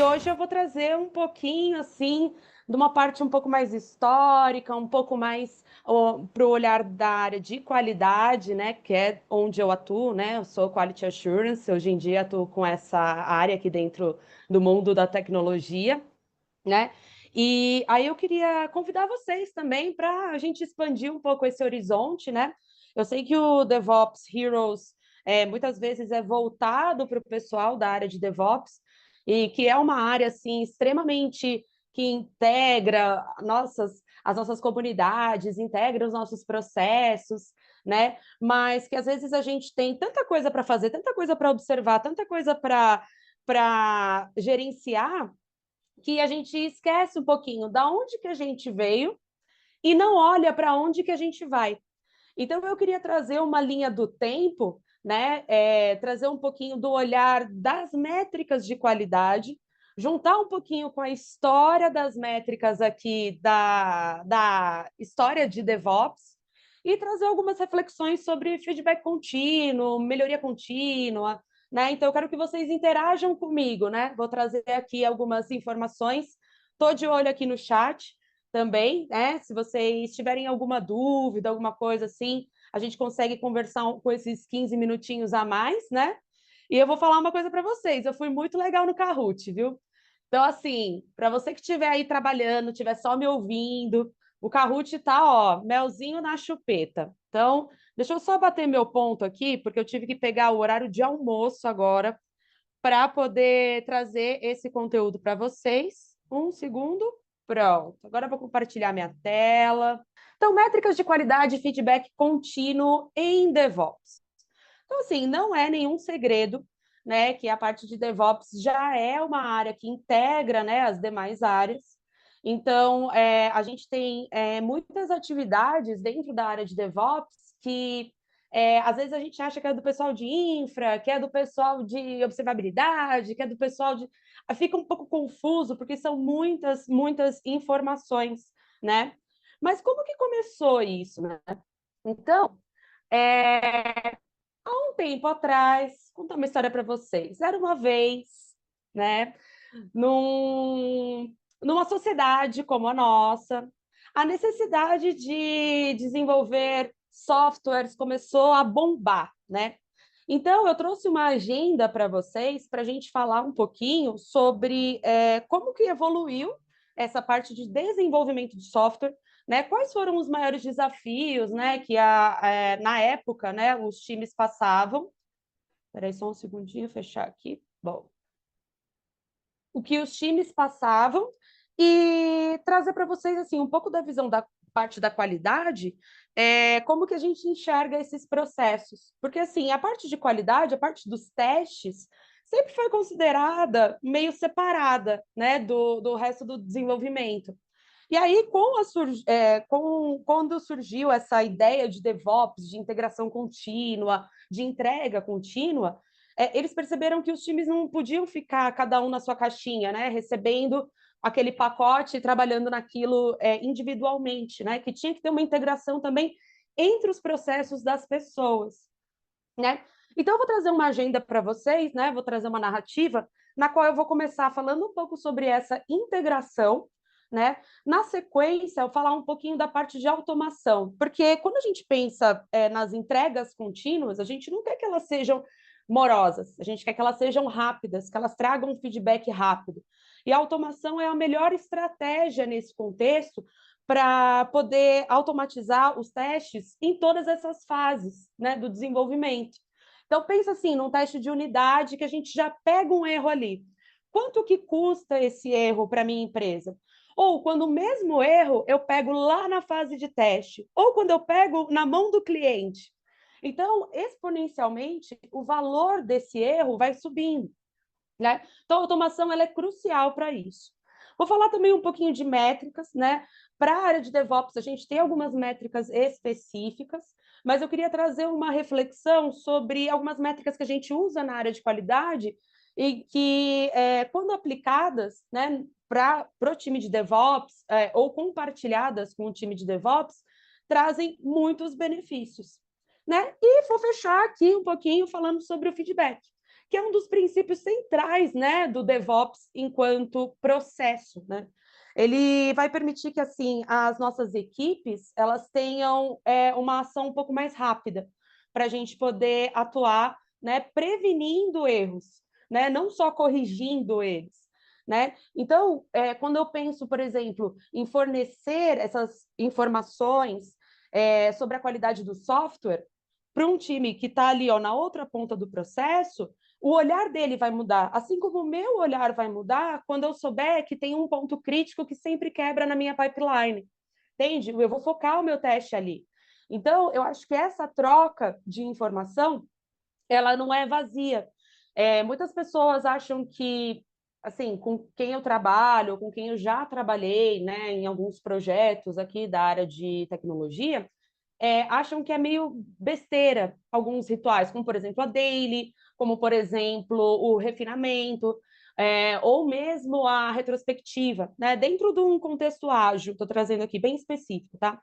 E hoje eu vou trazer um pouquinho, assim, de uma parte um pouco mais histórica, um pouco mais para o olhar da área de qualidade, né, que é onde eu atuo, né, eu sou Quality Assurance, hoje em dia atuo com essa área aqui dentro do mundo da tecnologia, né, e aí eu queria convidar vocês também para a gente expandir um pouco esse horizonte, né, eu sei que o DevOps Heroes muitas vezes é voltado para o pessoal da área de DevOps, e que é uma área assim extremamente que integra as nossas comunidades, integra os nossos processos, né? Mas que às vezes a gente tem tanta coisa para fazer, tanta coisa para observar, tanta coisa para gerenciar, que a gente esquece um pouquinho da onde que a gente veio e não olha para onde que a gente vai. Então, eu queria trazer uma linha do tempo, né? Trazer um pouquinho do olhar das métricas de qualidade, juntar um pouquinho com a história das métricas aqui da história de DevOps e trazer algumas reflexões sobre feedback contínuo, melhoria contínua, né? Então, eu quero que vocês interajam comigo, né? Vou trazer aqui algumas informações. Estou de olho aqui no chat também, né? Se vocês tiverem alguma dúvida, alguma coisa assim, a gente consegue conversar com esses 15 minutinhos a mais, né? E eu vou falar uma coisa para vocês, eu fui muito legal no Kahoot, viu? Então, assim, para você que estiver aí trabalhando, estiver só me ouvindo, o Kahoot tá, ó, melzinho na chupeta. Então, deixa eu só bater meu ponto aqui, porque eu tive que pegar o horário de almoço agora para poder trazer esse conteúdo para vocês. Um segundo. Pronto. Agora eu vou compartilhar minha tela. Então, métricas de qualidade e feedback contínuo em DevOps. Então, assim, não é nenhum segredo, né, que a parte de DevOps já é uma área que integra, né, as demais áreas. Então, a gente tem muitas atividades dentro da área de DevOps que às vezes a gente acha que é do pessoal de infra, que é do pessoal de observabilidade, que é do pessoal de. Fica um pouco confuso, porque são muitas, muitas informações, né? Mas como que começou isso, né? Então, há um tempo atrás, vou contar uma história para vocês. Era uma vez, né, numa sociedade como a nossa, a necessidade de desenvolver softwares começou a bombar, né? Então, eu trouxe uma agenda para vocês, para a gente falar um pouquinho sobre como que evoluiu essa parte de desenvolvimento de software, né? Quais foram os maiores desafios, né, que na época, né, os times passavam. Espera aí só um segundinho, fechar aqui. Bom, o que os times passavam e trazer para vocês assim um pouco da visão da parte da qualidade, como que a gente enxerga esses processos. Porque assim, a parte de qualidade, a parte dos testes, sempre foi considerada meio separada, né, do resto do desenvolvimento. E aí, quando surgiu essa ideia de DevOps, de integração contínua, de entrega contínua, eles perceberam que os times não podiam ficar cada um na sua caixinha, né, recebendo aquele pacote e trabalhando naquilo individualmente, né, que tinha que ter uma integração também entre os processos das pessoas, né? Então, eu vou trazer uma agenda para vocês, né? Vou trazer uma narrativa na qual eu vou começar falando um pouco sobre essa integração, né? Na sequência, eu vou falar um pouquinho da parte de automação, porque quando a gente pensa nas entregas contínuas, a gente não quer que elas sejam morosas, a gente quer que elas sejam rápidas, que elas tragam um feedback rápido. E a automação é a melhor estratégia nesse contexto para poder automatizar os testes em todas essas fases, né, do desenvolvimento. Então, pensa assim, num teste de unidade que a gente já pega um erro ali. Quanto que custa esse erro para a minha empresa? Ou quando o mesmo erro eu pego lá na fase de teste, ou quando eu pego na mão do cliente. Então, exponencialmente, o valor desse erro vai subindo, né? Então, a automação ela é crucial para isso. Vou falar também um pouquinho de métricas, né? Para a área de DevOps, a gente tem algumas métricas específicas, mas eu queria trazer uma reflexão sobre algumas métricas que a gente usa na área de qualidade e que, quando aplicadas, né, para o time de DevOps ou compartilhadas com o time de DevOps, trazem muitos benefícios, né? E vou fechar aqui um pouquinho falando sobre o feedback, que é um dos princípios centrais, né, do DevOps enquanto processo, né? Ele vai permitir que, assim, as nossas equipes, elas tenham uma ação um pouco mais rápida, para a gente poder atuar, né, prevenindo erros, né, não só corrigindo eles, né? Então, quando eu penso, por exemplo, em fornecer essas informações sobre a qualidade do software para um time que está ali, ó, na outra ponta do processo, o olhar dele vai mudar, assim como o meu olhar vai mudar quando eu souber que tem um ponto crítico que sempre quebra na minha pipeline, entende? Eu vou focar o meu teste ali. Então, eu acho que essa troca de informação, ela não é vazia. Muitas pessoas acham que, assim, com quem eu trabalho, com quem eu já trabalhei, né, em alguns projetos aqui da área de tecnologia, acham que é meio besteira alguns rituais, como, por exemplo, a daily, como, por exemplo, o refinamento, ou mesmo a retrospectiva, né? Dentro de um contexto ágil, estou trazendo aqui bem específico, tá?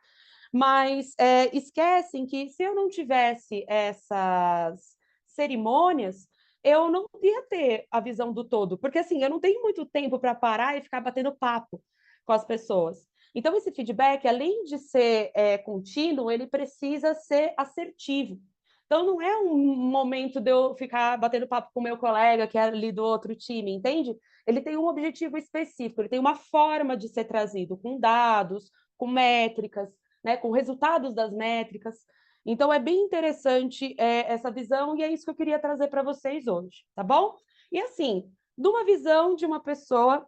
Mas esquecem que se eu não tivesse essas cerimônias, eu não ia ter a visão do todo, porque assim, eu não tenho muito tempo para parar e ficar batendo papo com as pessoas. Então, esse feedback, além de ser contínuo, ele precisa ser assertivo. Então, não é um momento de eu ficar batendo papo com o meu colega, que é ali do outro time, entende? Ele tem um objetivo específico, ele tem uma forma de ser trazido, com dados, com métricas, né, com resultados das métricas. Então, é bem interessante essa visão, e é isso que eu queria trazer para vocês hoje, tá bom? E assim, de uma visão de uma pessoa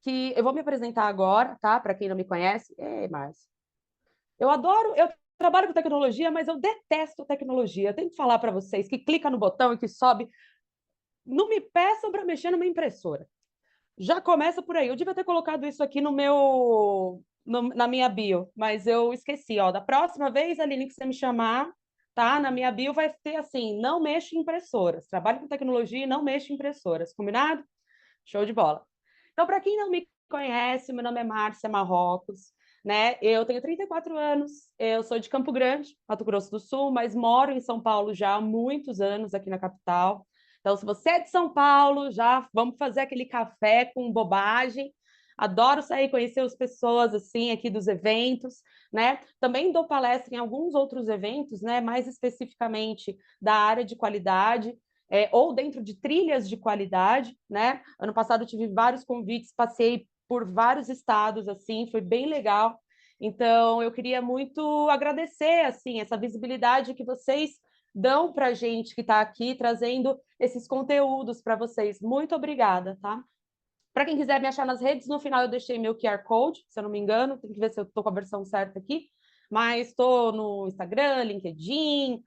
que eu vou me apresentar agora, tá? Para quem não me conhece. Ei, Márcio. Eu trabalho com tecnologia, mas eu detesto tecnologia. Eu tenho que falar para vocês que clica no botão e que sobe. Não me peçam para mexer numa impressora. Já começa por aí. Eu devia ter colocado isso aqui na minha bio, mas eu esqueci. Ó, da próxima vez, Aline, que você me chamar, tá? Na minha bio vai ter assim: não mexa em impressoras. Trabalho com tecnologia e não mexa em impressoras. Combinado? Show de bola. Então, para quem não me conhece, meu nome é Márcia Marrocos, né? Eu tenho 34 anos, eu sou de Campo Grande, Mato Grosso do Sul, mas moro em São Paulo já há muitos anos, aqui na capital. Então, se você é de São Paulo, já vamos fazer aquele café com bobagem. Adoro sair, conhecer as pessoas assim aqui dos eventos, né? Também dou palestra em alguns outros eventos, né? Mais especificamente da área de qualidade, ou dentro de trilhas de qualidade, né? Ano passado eu tive vários convites, passei por vários estados, assim, foi bem legal. Então, eu queria muito agradecer, assim, essa visibilidade que vocês dão para a gente que está aqui, trazendo esses conteúdos para vocês. Muito obrigada, tá? Para quem quiser me achar nas redes, no final eu deixei meu QR Code, se eu não me engano, tem que ver se eu estou com a versão certa aqui, mas estou no Instagram, LinkedIn,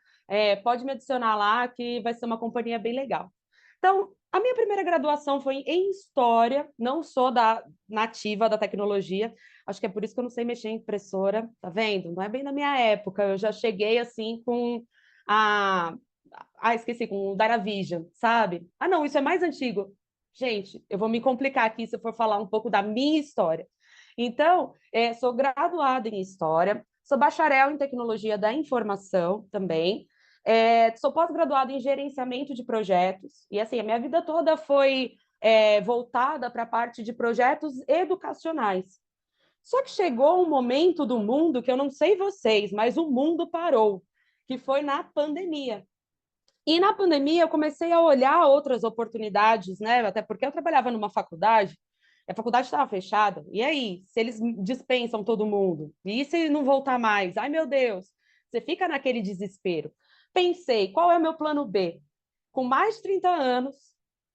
pode me adicionar lá que vai ser uma companhia bem legal. Então, a minha primeira graduação foi em História, não sou da nativa da tecnologia, acho que é por isso que eu não sei mexer em impressora, tá vendo? Não é bem da minha época, eu já cheguei assim com a... esqueci, com o Dynavision, sabe? Ah, não, isso é mais antigo. Gente, eu vou me complicar aqui se eu for falar um pouco da minha história. Então, sou graduada em História, sou bacharel em Tecnologia da Informação também, sou pós-graduada em Gerenciamento de Projetos, e assim, a minha vida toda foi voltada para a parte de projetos educacionais. Só que chegou um momento do mundo que eu não sei vocês, mas o mundo parou, que foi na pandemia. E na pandemia eu comecei a olhar outras oportunidades, né? Até porque eu trabalhava numa faculdade, a faculdade estava fechada. E aí, se eles dispensam todo mundo? E se não voltar mais? Ai, meu Deus! Você fica naquele desespero. Pensei, qual é o meu plano B? Com mais de 30 anos,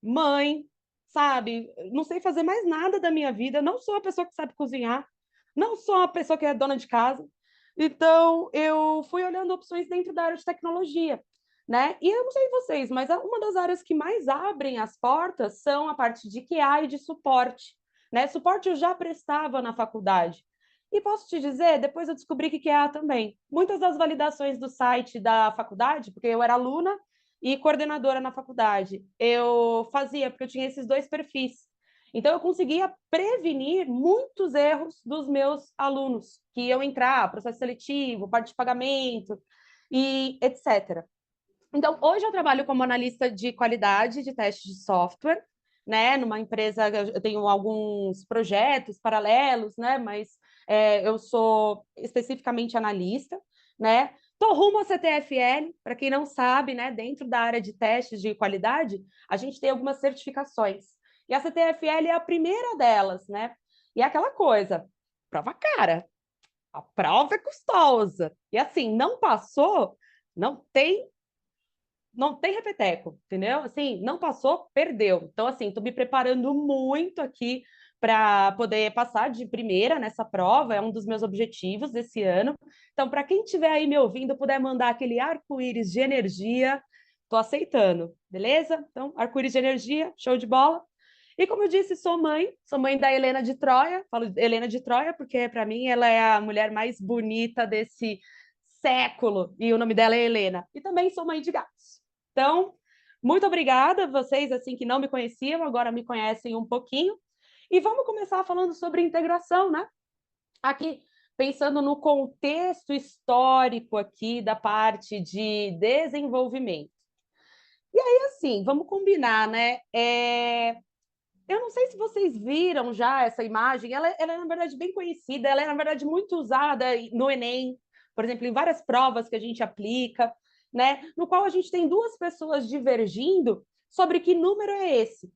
mãe, sabe? Não sei fazer mais nada da minha vida, não sou uma pessoa que sabe cozinhar, não sou uma pessoa que é dona de casa. Então, eu fui olhando opções dentro da área de tecnologia, né? E eu não sei vocês, mas uma das áreas que mais abrem as portas são a parte de QA e de suporte, né? Suporte eu já prestava na faculdade. E posso te dizer, depois eu descobri que QA também. Muitas das validações do site da faculdade, porque eu era aluna e coordenadora na faculdade, eu fazia, porque eu tinha esses dois perfis. Então, eu conseguia prevenir muitos erros dos meus alunos, que iam entrar, processo seletivo, parte de pagamento, e etc. Então, hoje eu trabalho como analista de qualidade de teste de software, né? Numa empresa, eu tenho alguns projetos paralelos, né? Mas eu sou especificamente analista, né? Tô rumo ao CTFL, para quem não sabe, né? Dentro da área de testes de qualidade, a gente tem algumas certificações. E a CTFL é a primeira delas, né? E é aquela coisa, prova cara, a prova é custosa. E assim, não passou, não tem repeteco, entendeu? Assim, não passou, perdeu. Então, assim, estou me preparando muito aqui para poder passar de primeira nessa prova, é um dos meus objetivos desse ano. Então, para quem estiver aí me ouvindo, puder mandar aquele arco-íris de energia, estou aceitando, beleza? Então, arco-íris de energia, show de bola. E como eu disse, sou mãe da Helena de Troia. Falo Helena de Troia porque, para mim, ela é a mulher mais bonita desse século e o nome dela é Helena. E também sou mãe de gatos. Então, muito obrigada, vocês assim que não me conheciam, agora me conhecem um pouquinho. E vamos começar falando sobre integração, né? Aqui, pensando no contexto histórico aqui da parte de desenvolvimento. E aí, assim, vamos combinar, né? Eu não sei se vocês viram já essa imagem, ela é, na verdade, bem conhecida, ela é, na verdade, muito usada no Enem, por exemplo, em várias provas que a gente aplica, né? No qual a gente tem duas pessoas divergindo sobre que número é esse.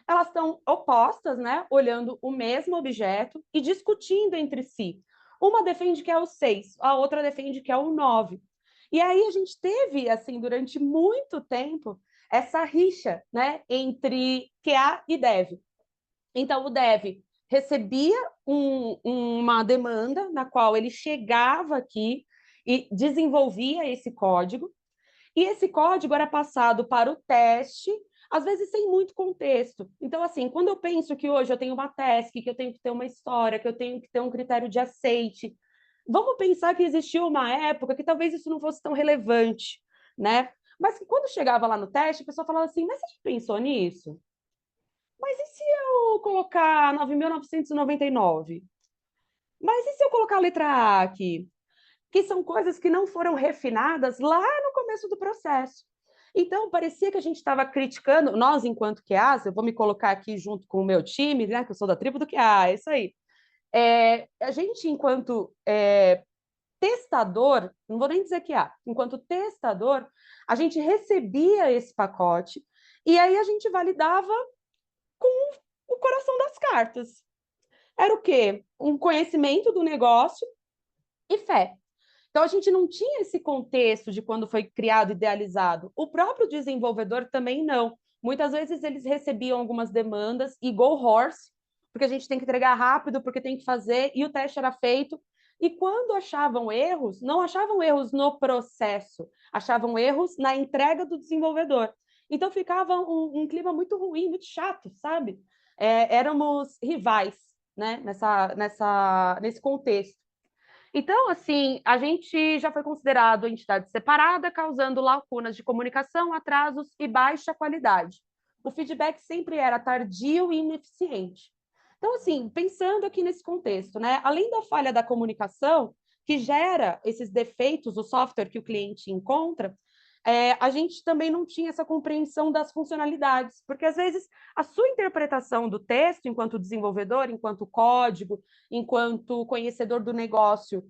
Elas estão opostas, né? Olhando o mesmo objeto e discutindo entre si. Uma defende que é o 6, a outra defende que é o 9. E aí a gente teve, assim, durante muito tempo, essa rixa, né, entre QA e Dev. Então, o Dev recebia uma demanda na qual ele chegava aqui e desenvolvia esse código, e esse código era passado para o teste, às vezes sem muito contexto. Então, assim, quando eu penso que hoje eu tenho uma task, que eu tenho que ter uma história, que eu tenho que ter um critério de aceite, vamos pensar que existiu uma época que talvez isso não fosse tão relevante, né? Mas que quando chegava lá no teste, a pessoa falava assim, mas você já pensou nisso? Mas e se eu colocar 9.999? Mas e se eu colocar a letra A aqui? Que são coisas que não foram refinadas lá no começo do processo. Então, parecia que a gente estava criticando, nós, enquanto QAs, eu vou me colocar aqui junto com o meu time, né, que eu sou da tribo do QA, é isso aí. A gente, enquanto testador, não vou nem dizer QA, enquanto testador, a gente recebia esse pacote e aí a gente validava com o coração das cartas. Era o quê? Um conhecimento do negócio e fé. Então, a gente não tinha esse contexto de quando foi criado, idealizado. O próprio desenvolvedor também não. Muitas vezes eles recebiam algumas demandas e go horse, porque a gente tem que entregar rápido, porque tem que fazer, e o teste era feito. E quando achavam erros, não achavam erros no processo, achavam erros na entrega do desenvolvedor. Então ficava clima muito ruim, muito chato, sabe? Éramos rivais, né, nesse contexto. Então, assim, a gente já foi considerado entidade separada, causando lacunas de comunicação, atrasos e baixa qualidade. O feedback sempre era tardio e ineficiente. Então, assim, pensando aqui nesse contexto, né, além da falha da comunicação, que gera esses defeitos, o software que o cliente encontra, a gente também não tinha essa compreensão das funcionalidades, porque às vezes a sua interpretação do texto, enquanto desenvolvedor, enquanto código, enquanto conhecedor do negócio,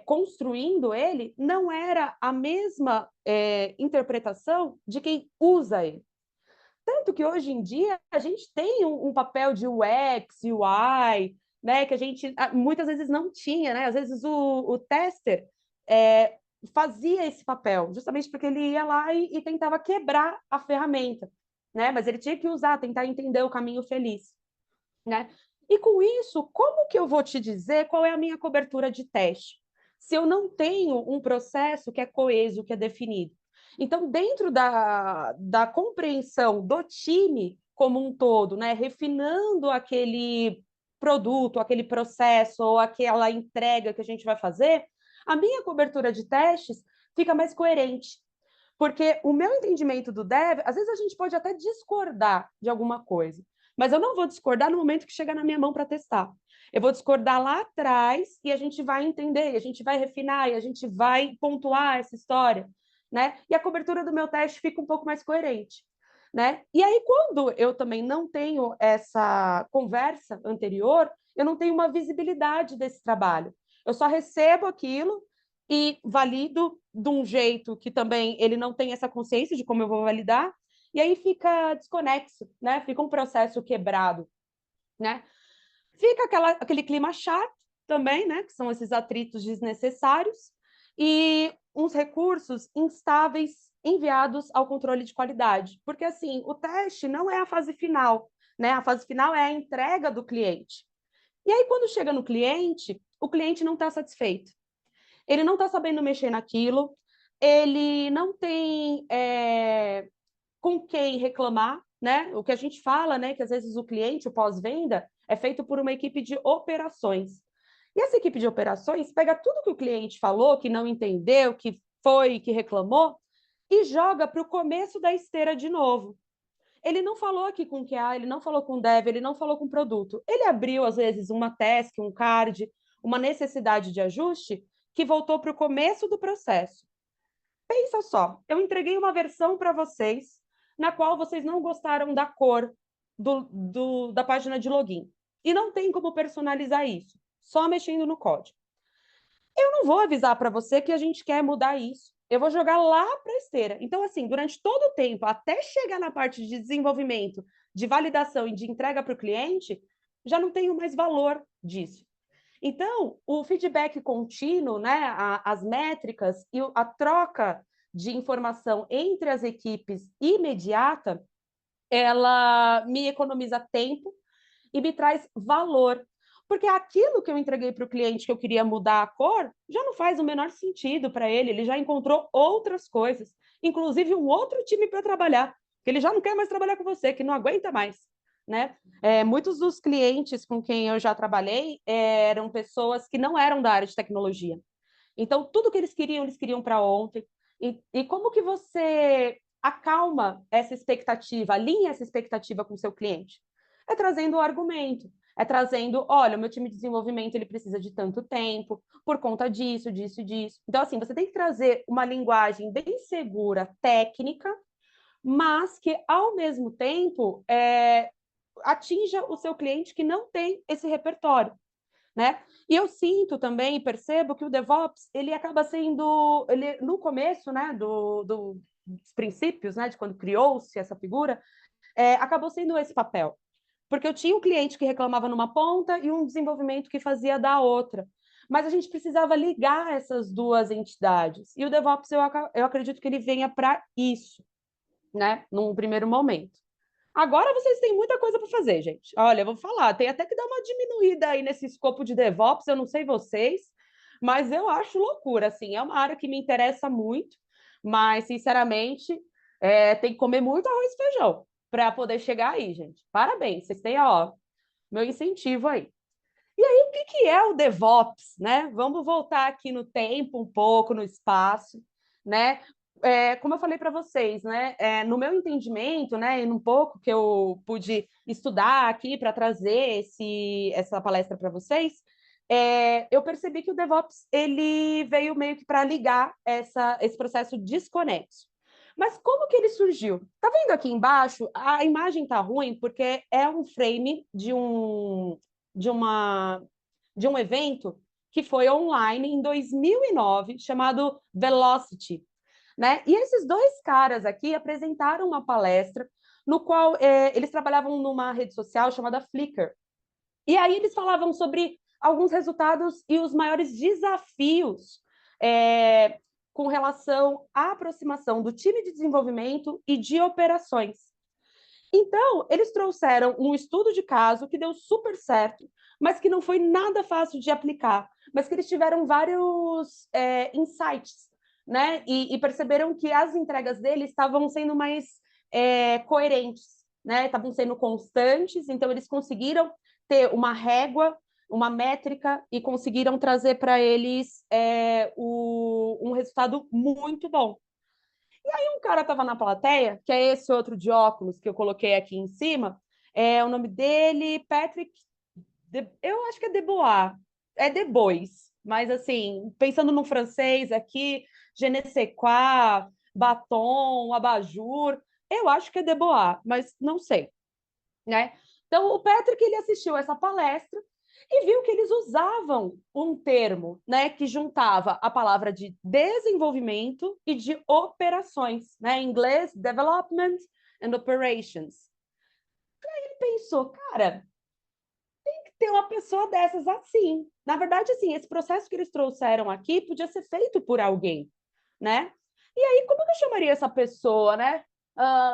construindo ele, não era a mesma interpretação de quem usa ele. Tanto que hoje em dia a gente tem um papel de UX, UI, né, que a gente muitas vezes não tinha, né? Às vezes o tester fazia esse papel, justamente porque ele ia lá e tentava quebrar a ferramenta, né? Mas ele tinha que usar, tentar entender o caminho feliz, né? E com isso, como que eu vou te dizer qual é a minha cobertura de teste? Se eu não tenho um processo que é coeso, que é definido. Então, dentro da compreensão do time como um todo, né, refinando aquele produto, aquele processo ou aquela entrega que a gente vai fazer, a minha cobertura de testes fica mais coerente. Porque o meu entendimento do dev, às vezes a gente pode até discordar de alguma coisa, mas eu não vou discordar no momento que chegar na minha mão para testar. Eu vou discordar lá atrás e a gente vai entender, e a gente vai refinar, e a gente vai pontuar essa história. né? E a cobertura do meu teste fica um pouco mais coerente, né? E aí, quando eu também não tenho essa conversa anterior, eu não tenho uma visibilidade desse trabalho. Eu só recebo aquilo e valido de um jeito que também ele não tem essa consciência de como eu vou validar, e aí fica desconexo, né? Fica um processo quebrado, né? Fica aquele clima chato também, né? Que são esses atritos desnecessários e uns recursos instáveis enviados ao controle de qualidade. Porque, assim, o teste não é a fase final, né? A fase final é a entrega do cliente. E aí, quando chega no cliente, o cliente não está satisfeito. Ele não está sabendo mexer naquilo, ele não tem com quem reclamar, né? O que a gente fala, né? Que às vezes o cliente, o pós-venda, é feito por uma equipe de operações. E essa equipe de operações pega tudo que o cliente falou, que não entendeu, que foi, que reclamou, e joga para o começo da esteira de novo. Ele não falou aqui com o QA, ele não falou com o dev, ele não falou com o produto. Ele abriu, às vezes, uma task, um card, uma necessidade de ajuste que voltou para o começo do processo. Pensa só, eu entreguei uma versão para vocês na qual vocês não gostaram da cor da página de login. E não tem como personalizar isso, só mexendo no código. Eu não vou avisar para você que a gente quer mudar isso. Eu vou jogar lá para a esteira. Então, assim, durante todo o tempo, até chegar na parte de desenvolvimento, de validação e de entrega para o cliente, já não tenho mais valor disso. Então, o feedback contínuo, né, as métricas e a troca de informação entre as equipes imediata, ela me economiza tempo e me traz valor. Porque aquilo que eu entreguei para o cliente que eu queria mudar a cor já não faz o menor sentido para ele, ele já encontrou outras coisas, inclusive um outro time para trabalhar, que ele já não quer mais trabalhar com você, que não aguenta mais. Né? Muitos dos clientes com quem eu já trabalhei eram pessoas que não eram da área de tecnologia. Então, tudo que eles queriam para ontem. E como que você acalma essa expectativa, alinha essa expectativa com o seu cliente? É trazendo o argumento, é trazendo, olha, o meu time de desenvolvimento ele precisa de tanto tempo, por conta disso, disso e disso. Então, assim, você tem que trazer uma linguagem bem segura, técnica, mas que, ao mesmo tempo, atinja o seu cliente que não tem esse repertório, né? E eu sinto também, percebo que o DevOps, ele acaba sendo, ele, no começo, né, dos princípios, né, de quando criou-se essa figura, acabou sendo esse papel. Porque eu tinha um cliente que reclamava numa ponta e um desenvolvimento que fazia da outra. Mas a gente precisava ligar essas duas entidades. E o DevOps, eu acredito que ele venha para isso, né, num primeiro momento. Agora vocês têm muita coisa para fazer, gente. Olha, eu vou falar, tem até que dar uma diminuída aí nesse escopo de DevOps, eu não sei vocês, mas eu acho loucura, assim, é uma área que me interessa muito, mas, sinceramente, tem que comer muito arroz e feijão para poder chegar aí, gente. Parabéns, vocês têm, ó, meu incentivo aí. E aí, o que que é o DevOps, né? Vamos voltar aqui no tempo um pouco, no espaço, né? Como eu falei para vocês, né? No meu entendimento, né? E um pouco que eu pude estudar aqui para trazer essa palestra para vocês, eu percebi que o DevOps ele veio meio que para ligar esse processo desconexo. Mas como que ele surgiu? Tá vendo aqui embaixo? A imagem tá ruim porque é um frame de, uma, de um evento que foi online em 2009, chamado Velocity, né? E esses dois caras aqui apresentaram uma palestra no qual eles trabalhavam numa rede social chamada Flickr. E aí eles falavam sobre alguns resultados e os maiores desafios com relação à aproximação do time de desenvolvimento e de operações. Então, eles trouxeram um estudo de caso que deu super certo, mas que não foi nada fácil de aplicar, mas que eles tiveram vários insights, né? E perceberam que as entregas deles estavam sendo mais coerentes, né? Estavam sendo constantes, então eles conseguiram ter uma régua, uma métrica e conseguiram trazer para eles um resultado muito bom. E aí um cara estava na plateia, que é esse outro de óculos que eu coloquei aqui em cima, o nome dele, Patrick, eu acho que é Debois, é Debois, mas assim, pensando no francês aqui, je ne sais quoi, batom, abajur, eu acho que é deboar, mas não sei, né? Então, o Patrick, ele assistiu essa palestra e viu que eles usavam um termo, né, que juntava a palavra de desenvolvimento e de operações, né? Em inglês, development and operations. Aí ele pensou, cara, ter uma pessoa dessas assim. Na verdade, assim, esse processo que eles trouxeram aqui podia ser feito por alguém, né? E aí, como que eu chamaria essa pessoa, né?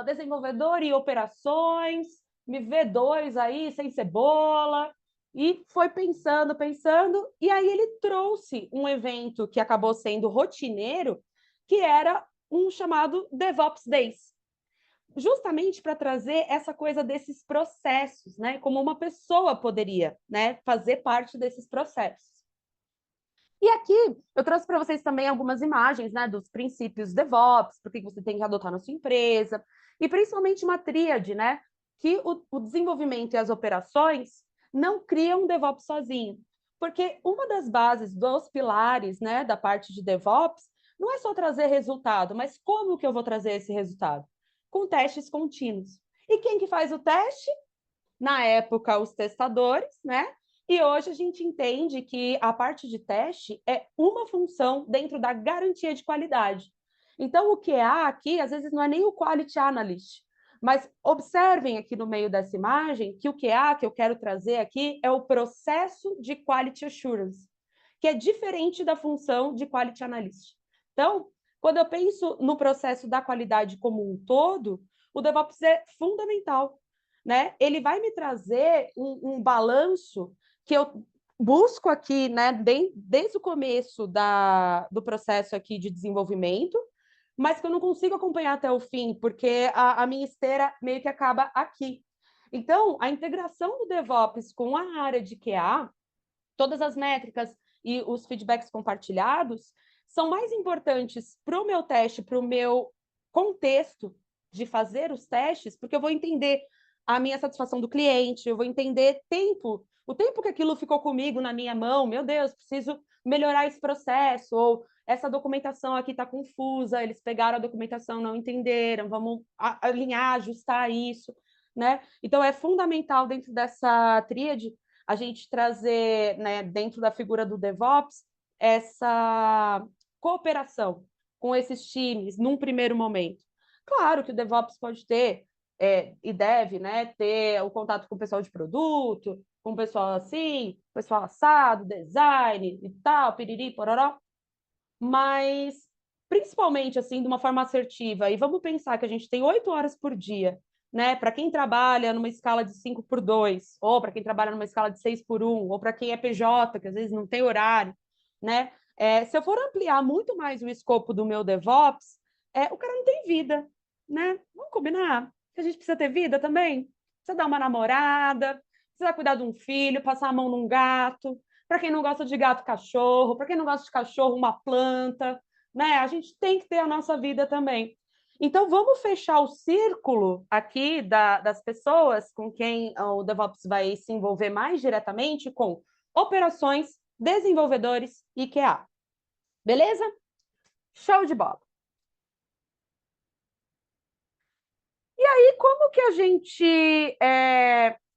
Desenvolvedor e operações, me vê dois aí, sem cebola. E foi pensando, pensando, e aí ele trouxe um evento que acabou sendo rotineiro, que era um chamado DevOps Days, justamente para trazer essa coisa desses processos, né? Como uma pessoa poderia, né, fazer parte desses processos. E aqui eu trouxe para vocês também algumas imagens, né, dos princípios DevOps, por que você tem que adotar na sua empresa, e principalmente uma tríade, né, que o desenvolvimento e as operações não criam um DevOps sozinho, porque uma das bases dos pilares, né, da parte de DevOps não é só trazer resultado, mas como que eu vou trazer esse resultado? Com testes contínuos. E quem que faz o teste? Na época, os testadores, né? E hoje a gente entende que a parte de teste é uma função dentro da garantia de qualidade. Então, o QA aqui, às vezes, não é nem o Quality Analyst, mas observem aqui no meio dessa imagem que o QA que eu quero trazer aqui é o processo de Quality Assurance, que é diferente da função de Quality Analyst. Então, quando eu penso no processo da qualidade como um todo, o DevOps é fundamental, né? Ele vai me trazer um balanço que eu busco aqui, né, desde o começo do processo aqui de desenvolvimento, mas que eu não consigo acompanhar até o fim, porque a minha esteira meio que acaba aqui. Então, a integração do DevOps com a área de QA, todas as métricas e os feedbacks compartilhados, são mais importantes para o meu teste, para o meu contexto de fazer os testes, porque eu vou entender a minha satisfação do cliente, eu vou entender o tempo que aquilo ficou comigo na minha mão, meu Deus, preciso melhorar esse processo, ou essa documentação aqui está confusa, eles pegaram a documentação, não entenderam, vamos alinhar, ajustar isso, né? Então, é fundamental dentro dessa tríade a gente trazer, né, dentro da figura do DevOps, essa cooperação com esses times num primeiro momento. Claro que o DevOps pode ter e deve, né, ter o contato com o pessoal de produto, com o pessoal assim, pessoal assado, design e tal, piriri, pororó, mas principalmente assim, de uma forma assertiva. E vamos pensar que a gente tem 8 horas por dia, né? Para quem trabalha numa escala de 5 por 2, ou para quem trabalha numa escala de 6 por 1, ou para quem é PJ, que às vezes não tem horário, né? Se eu for ampliar muito mais o escopo do meu DevOps, o cara não tem vida, né? Vamos combinar que a gente precisa ter vida também? Precisa dar uma namorada, precisa cuidar de um filho, passar a mão num gato, para quem não gosta de gato, cachorro, para quem não gosta de cachorro, uma planta, né? A gente tem que ter a nossa vida também. Então, vamos fechar o círculo aqui das pessoas com quem o DevOps vai se envolver mais diretamente com operações, desenvolvedores e QA. Beleza? Show de bola. E aí, como que a gente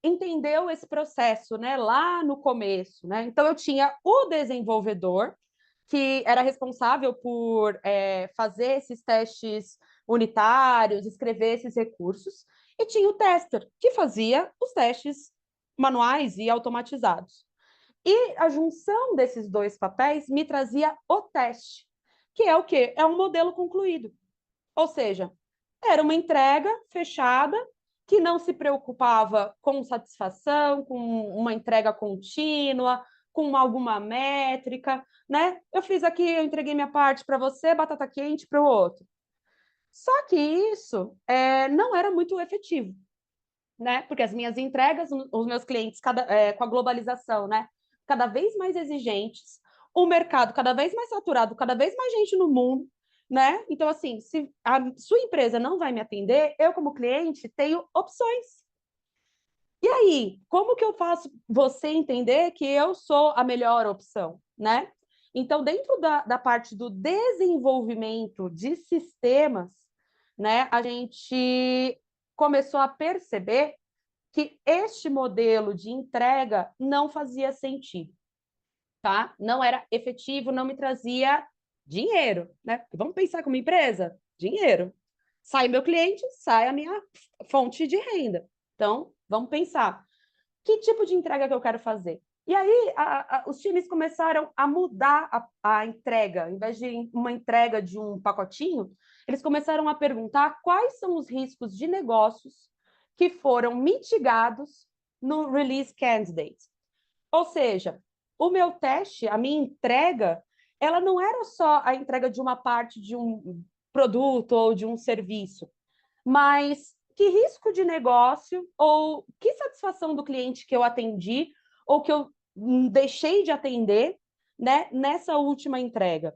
entendeu esse processo, né? Lá no começo, né? Então, eu tinha o desenvolvedor, que era responsável por fazer esses testes unitários, escrever esses recursos, e tinha o tester, que fazia os testes manuais e automatizados. E a junção desses dois papéis me trazia o teste, que é o quê? É um modelo concluído. Ou seja, era uma entrega fechada que não se preocupava com satisfação, com uma entrega contínua, com alguma métrica, né? Eu fiz aqui, eu entreguei minha parte para você, batata quente para o outro. Só que isso não era muito efetivo, né? Porque as minhas entregas, os meus clientes, com a globalização, né? Cada vez mais exigentes, o mercado cada vez mais saturado, cada vez mais gente no mundo, né? Então, assim, se a sua empresa não vai me atender, eu, como cliente, tenho opções. E aí, como que eu faço você entender que eu sou a melhor opção, né? Então, dentro da parte do desenvolvimento de sistemas, né, a gente começou a perceber que este modelo de entrega não fazia sentido, tá? Não era efetivo, não me trazia dinheiro, né? Porque vamos pensar como empresa? Dinheiro. Sai meu cliente, sai a minha fonte de renda. Então, vamos pensar. Que tipo de entrega que eu quero fazer? E aí, os times começaram a mudar a entrega. Em vez de uma entrega de um pacotinho, eles começaram a perguntar quais são os riscos de negócios que foram mitigados no Release Candidate. Ou seja, o meu teste, a minha entrega, ela não era só a entrega de uma parte de um produto ou de um serviço, mas que risco de negócio ou que satisfação do cliente que eu atendi ou que eu deixei de atender, né, nessa última entrega.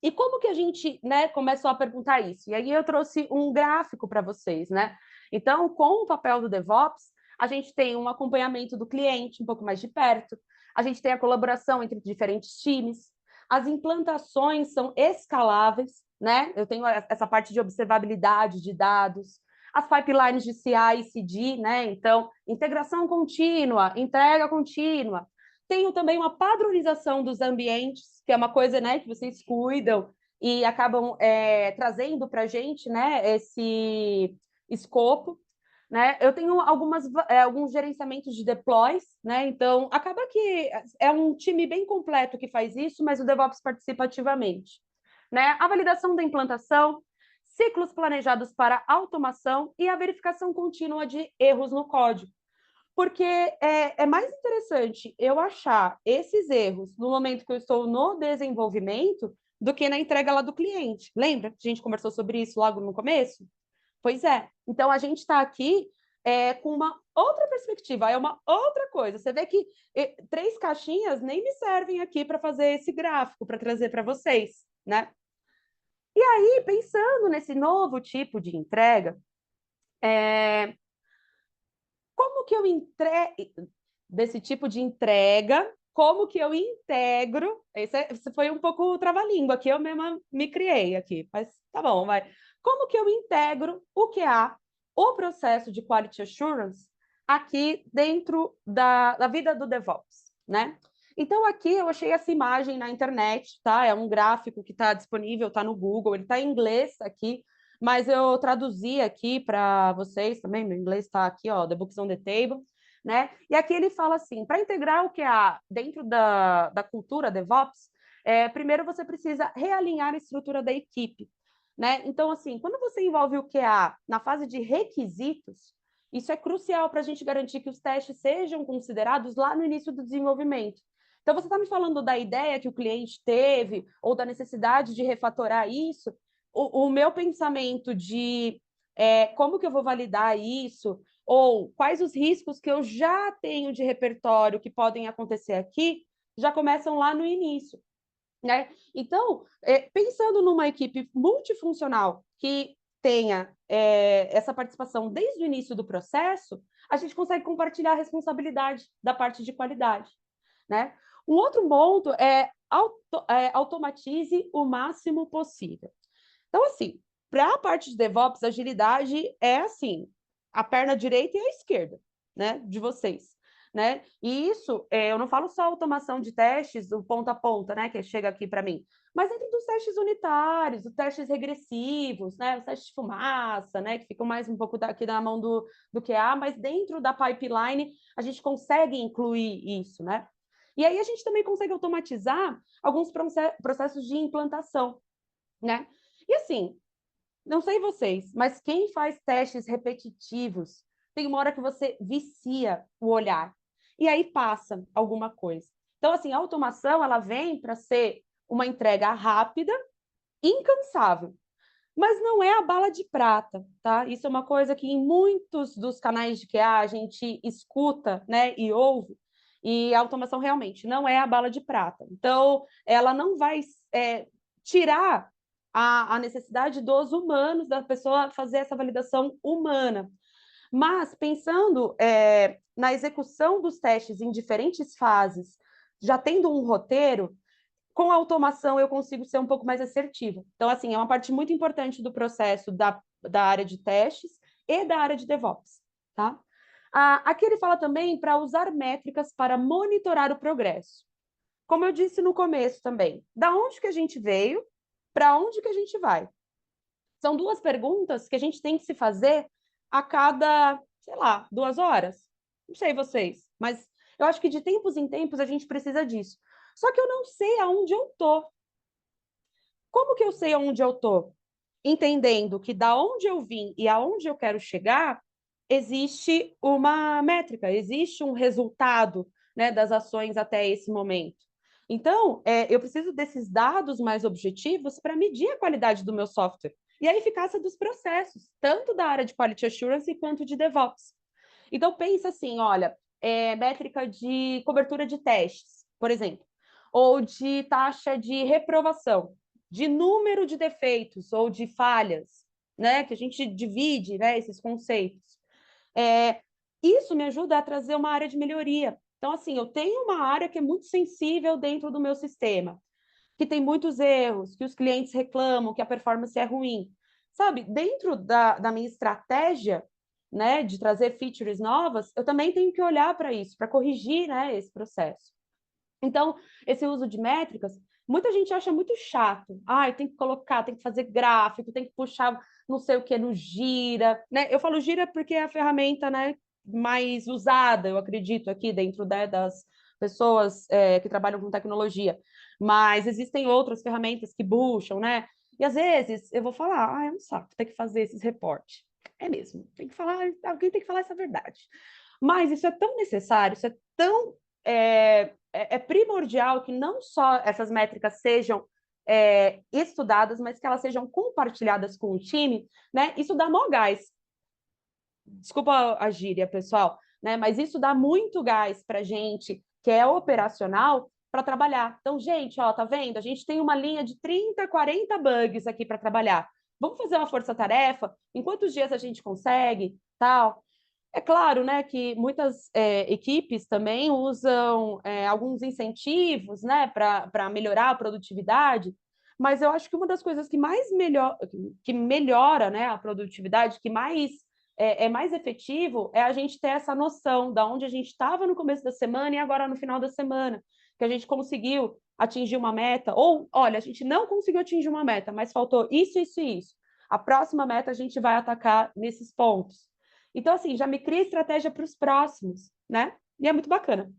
E como que a gente, né, começou a perguntar isso? E aí eu trouxe um gráfico para vocês, né? Então, com o papel do DevOps, a gente tem um acompanhamento do cliente um pouco mais de perto, a gente tem a colaboração entre diferentes times, as implantações são escaláveis, né? Eu tenho essa parte de observabilidade de dados, as pipelines de CI e CD, né? Então, integração contínua, entrega contínua, tenho também uma padronização dos ambientes, que é uma coisa, né, que vocês cuidam e acabam trazendo para a gente, né, esse escopo. Né? Eu tenho alguns gerenciamentos de deploys, né? Então acaba que é um time bem completo que faz isso, mas o DevOps participa ativamente. Né? A validação da implantação, ciclos planejados para automação e a verificação contínua de erros no código. Porque é mais interessante eu achar esses erros no momento que eu estou no desenvolvimento do que na entrega lá do cliente. Lembra que a gente conversou sobre isso logo no começo? Pois é. Então, a gente está aqui com uma outra perspectiva, é uma outra coisa. Você vê que 3 caixinhas nem me servem aqui para fazer esse gráfico, para trazer para vocês, né? E aí, pensando nesse novo tipo de entrega, como que eu desse tipo de entrega, como que eu integro? Esse foi um pouco trava-língua que eu mesma me criei aqui, mas tá bom, vai. Como que eu integro o QA, o processo de Quality Assurance, aqui dentro da vida do DevOps, né? Então, aqui eu achei essa imagem na internet, tá? É um gráfico que está disponível, está no Google, ele está em inglês aqui, mas eu traduzi aqui para vocês também, meu inglês está aqui, ó, The Books on the Table, né? E aqui ele fala assim, para integrar o QA dentro da cultura DevOps, primeiro você precisa realinhar a estrutura da equipe, né? Então, assim, quando você envolve o QA na fase de requisitos, isso é crucial para a gente garantir que os testes sejam considerados lá no início do desenvolvimento. Então, você está me falando da ideia que o cliente teve ou da necessidade de refatorar isso, o meu pensamento de como que eu vou validar isso, ou quais os riscos que eu já tenho de repertório que podem acontecer aqui, já começam lá no início. Né? Então, pensando numa equipe multifuncional que tenha essa participação desde o início do processo, a gente consegue compartilhar a responsabilidade da parte de qualidade. Né? Um outro ponto é automatize o máximo possível. Então, assim, para a parte de DevOps, agilidade é assim, a perna direita e a esquerda, né, de vocês, né? E isso, eu não falo só automação de testes, o ponta a ponta, né, que chega aqui para mim, mas dentro dos testes unitários, os testes regressivos, né, os testes de fumaça, né, que ficam mais um pouco aqui na mão do QA, mas dentro da pipeline a gente consegue incluir isso, né? E aí a gente também consegue automatizar alguns processos de implantação, né? E assim, não sei vocês, mas quem faz testes repetitivos, tem uma hora que você vicia o olhar e aí passa alguma coisa. Então, assim, a automação, ela vem para ser uma entrega rápida, incansável, mas não é a bala de prata, tá? Isso é uma coisa que em muitos dos canais de QA a gente escuta, né, e ouve, e a automação realmente não é a bala de prata. Então, ela não vai tirar a necessidade dos humanos, da pessoa fazer essa validação humana. Mas, pensando na execução dos testes em diferentes fases, já tendo um roteiro, com a automação eu consigo ser um pouco mais assertiva. Então, assim, é uma parte muito importante do processo da área de testes e da área de DevOps, tá? Aqui ele fala também para usar métricas para monitorar o progresso. Como eu disse no começo também, da onde que a gente veio, para onde que a gente vai? São duas perguntas que a gente tem que se fazer a cada, sei lá, 2 horas. Não sei vocês, mas eu acho que de tempos em tempos a gente precisa disso. Só que eu não sei aonde eu tô. Como que eu sei aonde eu tô? Entendendo que da onde eu vim e aonde eu quero chegar, existe uma métrica, existe um resultado, né, das ações até esse momento. Então, eu preciso desses dados mais objetivos para medir a qualidade do meu software e a eficácia dos processos, tanto da área de Quality Assurance quanto de DevOps. Então, pensa assim, olha, métrica de cobertura de testes, por exemplo, ou de taxa de reprovação, de número de defeitos ou de falhas, né, que a gente divide, né, esses conceitos. Isso me ajuda a trazer uma área de melhoria. Então, assim, eu tenho uma área que é muito sensível dentro do meu sistema, que tem muitos erros, que os clientes reclamam, que a performance é ruim. Sabe, dentro da minha estratégia, né, de trazer features novas, eu também tenho que olhar para isso, para corrigir, né, esse processo. Então, esse uso de métricas, muita gente acha muito chato. Tem que colocar, tem que fazer gráfico, tem que puxar não sei o que no Gira, né? Eu falo Gira porque é a ferramenta, né, mais usada, eu acredito, aqui dentro, né, das pessoas que trabalham com tecnologia. Mas existem outras ferramentas que puxam, né? E às vezes eu vou falar, é um saco ter que fazer esses reportes. É mesmo, tem que falar, alguém tem que falar essa verdade. Mas isso é tão necessário, isso é tão primordial que não só essas métricas sejam estudadas, mas que elas sejam compartilhadas com o time, né? Isso dá mó gás. Desculpa a gíria, pessoal, né? Mas isso dá muito gás para gente que é operacional para trabalhar. Então, gente, ó, tá vendo? A gente tem uma linha de 30, 40 bugs aqui para trabalhar. Vamos fazer uma força-tarefa? Em quantos dias a gente consegue? Tal. É claro, né, que muitas equipes também usam alguns incentivos, né, para melhorar a produtividade, mas eu acho que uma das coisas que mais melhora, né, a produtividade, que mais é mais efetivo, é a gente ter essa noção de onde a gente estava no começo da semana e agora no final da semana, que a gente conseguiu atingir uma meta, ou, olha, a gente não conseguiu atingir uma meta, mas faltou isso, isso e isso. A próxima meta a gente vai atacar nesses pontos. Então, assim, já me cria estratégia para os próximos, né? E é muito bacana.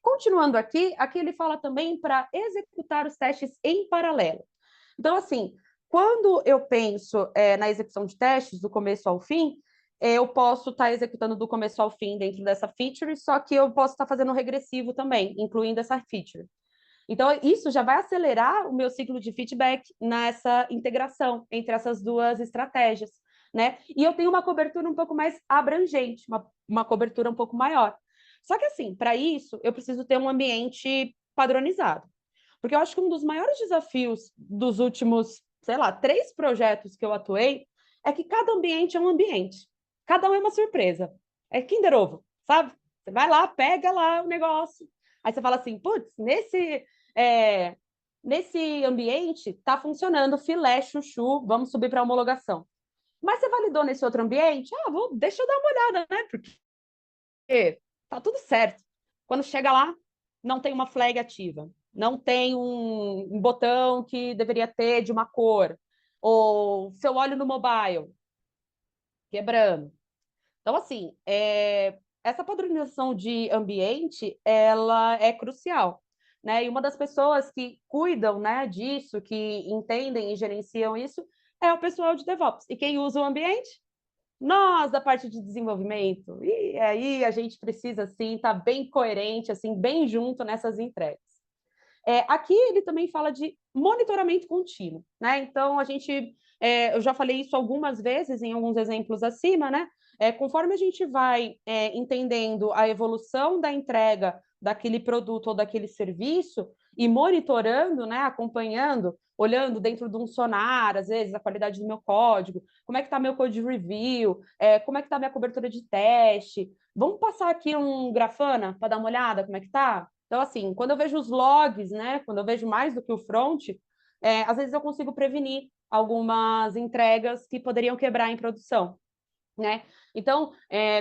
Continuando aqui ele fala também para executar os testes em paralelo. Então, assim, quando eu penso na execução de testes, do começo ao fim, eu posso estar executando do começo ao fim dentro dessa feature, só que eu posso estar fazendo regressivo também, incluindo essa feature. Então, isso já vai acelerar o meu ciclo de feedback nessa integração entre essas duas estratégias, né? E eu tenho uma cobertura um pouco mais abrangente, uma cobertura um pouco maior. Só que, assim, para isso, eu preciso ter um ambiente padronizado. Porque eu acho que um dos maiores desafios dos últimos, sei lá, 3 projetos que eu atuei é que cada ambiente é um ambiente. Cada um é uma surpresa. É Kinder Ovo, sabe? Você vai lá, pega lá o negócio. Aí você fala assim, putz, nesse ambiente está funcionando filé, chuchu, vamos subir para homologação. Mas você validou nesse outro ambiente? Deixa eu dar uma olhada, né? Porque tá tudo certo. Quando chega lá, não tem uma flag ativa, não tem um botão que deveria ter de uma cor, ou se eu olho no mobile, quebrando. Então, assim, essa padronização de ambiente, ela é crucial, né? E uma das pessoas que cuidam, né, disso, que entendem e gerenciam isso, é o pessoal de DevOps. E quem usa o ambiente? Nós, da parte de desenvolvimento. E aí a gente precisa, assim, estar bem coerente, assim, bem junto nessas entregas. Aqui ele também fala de monitoramento contínuo, né? Então, eu já falei isso algumas vezes em alguns exemplos acima, né? Conforme a gente vai entendendo a evolução da entrega daquele produto ou daquele serviço e monitorando, né, acompanhando, olhando dentro de um sonar, às vezes, a qualidade do meu código, como é que está meu code review, como é que está minha cobertura de teste. Vamos passar aqui um Grafana para dar uma olhada como é que está? Então, assim, quando eu vejo os logs, né, quando eu vejo mais do que o front, às vezes eu consigo prevenir algumas entregas que poderiam quebrar em produção, né? Então,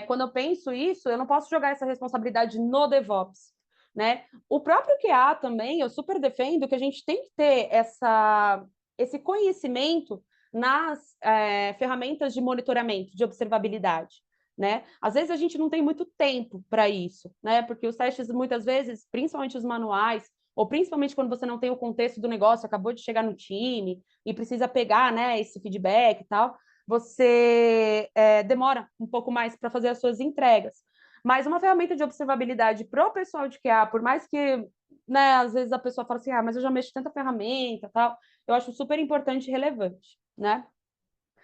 quando eu penso isso, eu não posso jogar essa responsabilidade no DevOps, né? O próprio QA também, eu super defendo que a gente tem que ter esse conhecimento nas ferramentas de monitoramento, de observabilidade, né? Às vezes a gente não tem muito tempo para isso, né? Porque os testes, muitas vezes, principalmente os manuais, ou principalmente quando você não tem o contexto do negócio, acabou de chegar no time e precisa pegar, né, esse feedback e tal, você demora um pouco mais para fazer as suas entregas. Mas uma ferramenta de observabilidade para o pessoal de QA, por mais que, né, às vezes a pessoa fala assim, mas eu já mexo tanta ferramenta, tal, eu acho super importante e relevante, né?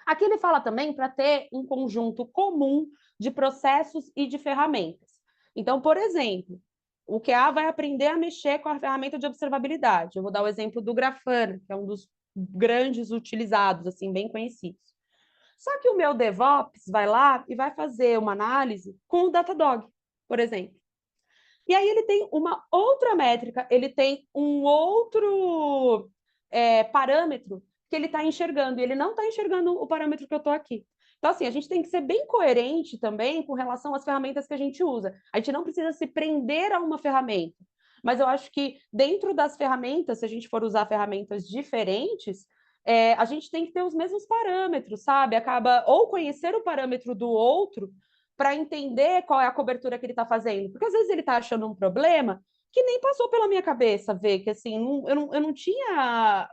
Aqui ele fala também para ter um conjunto comum de processos e de ferramentas. Então, por exemplo, o QA vai aprender a mexer com a ferramenta de observabilidade. Eu vou dar o exemplo do Grafana, que é um dos grandes utilizados, assim, bem conhecidos. Só que o meu DevOps vai lá e vai fazer uma análise com o Datadog, por exemplo. E aí ele tem uma outra métrica, ele tem um outro parâmetro que ele está enxergando, e ele não está enxergando o parâmetro que eu estou aqui. Então, assim, a gente tem que ser bem coerente também com relação às ferramentas que a gente usa. A gente não precisa se prender a uma ferramenta. Mas eu acho que dentro das ferramentas, se a gente for usar ferramentas diferentes, a gente tem que ter os mesmos parâmetros, sabe? Acaba ou conhecer o parâmetro do outro para entender qual é a cobertura que ele está fazendo. Porque às vezes ele está achando um problema que nem passou pela minha cabeça ver, que assim, eu não tinha,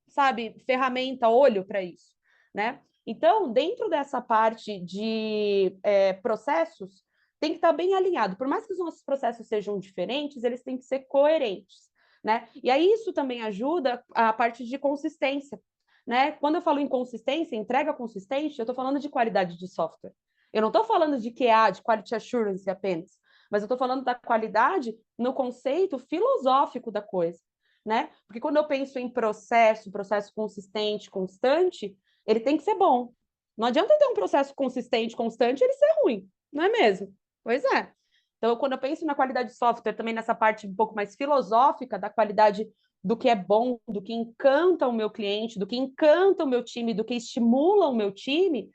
sabe, ferramenta, olho para isso, né? Então, dentro dessa parte de processos, tem que estar bem alinhado. Por mais que os nossos processos sejam diferentes, eles têm que ser coerentes, né? E aí isso também ajuda a parte de consistência, né? Quando eu falo em consistência, entrega consistente, eu estou falando de qualidade de software. Eu não estou falando de QA, de Quality Assurance apenas, mas eu estou falando da qualidade no conceito filosófico da coisa, né? Porque quando eu penso em processo consistente, constante, ele tem que ser bom. Não adianta ter um processo consistente, constante, e ele ser ruim, não é mesmo? Pois é. Então, quando eu penso na qualidade de software, também nessa parte um pouco mais filosófica da qualidade do que é bom, do que encanta o meu cliente, do que encanta o meu time, do que estimula o meu time,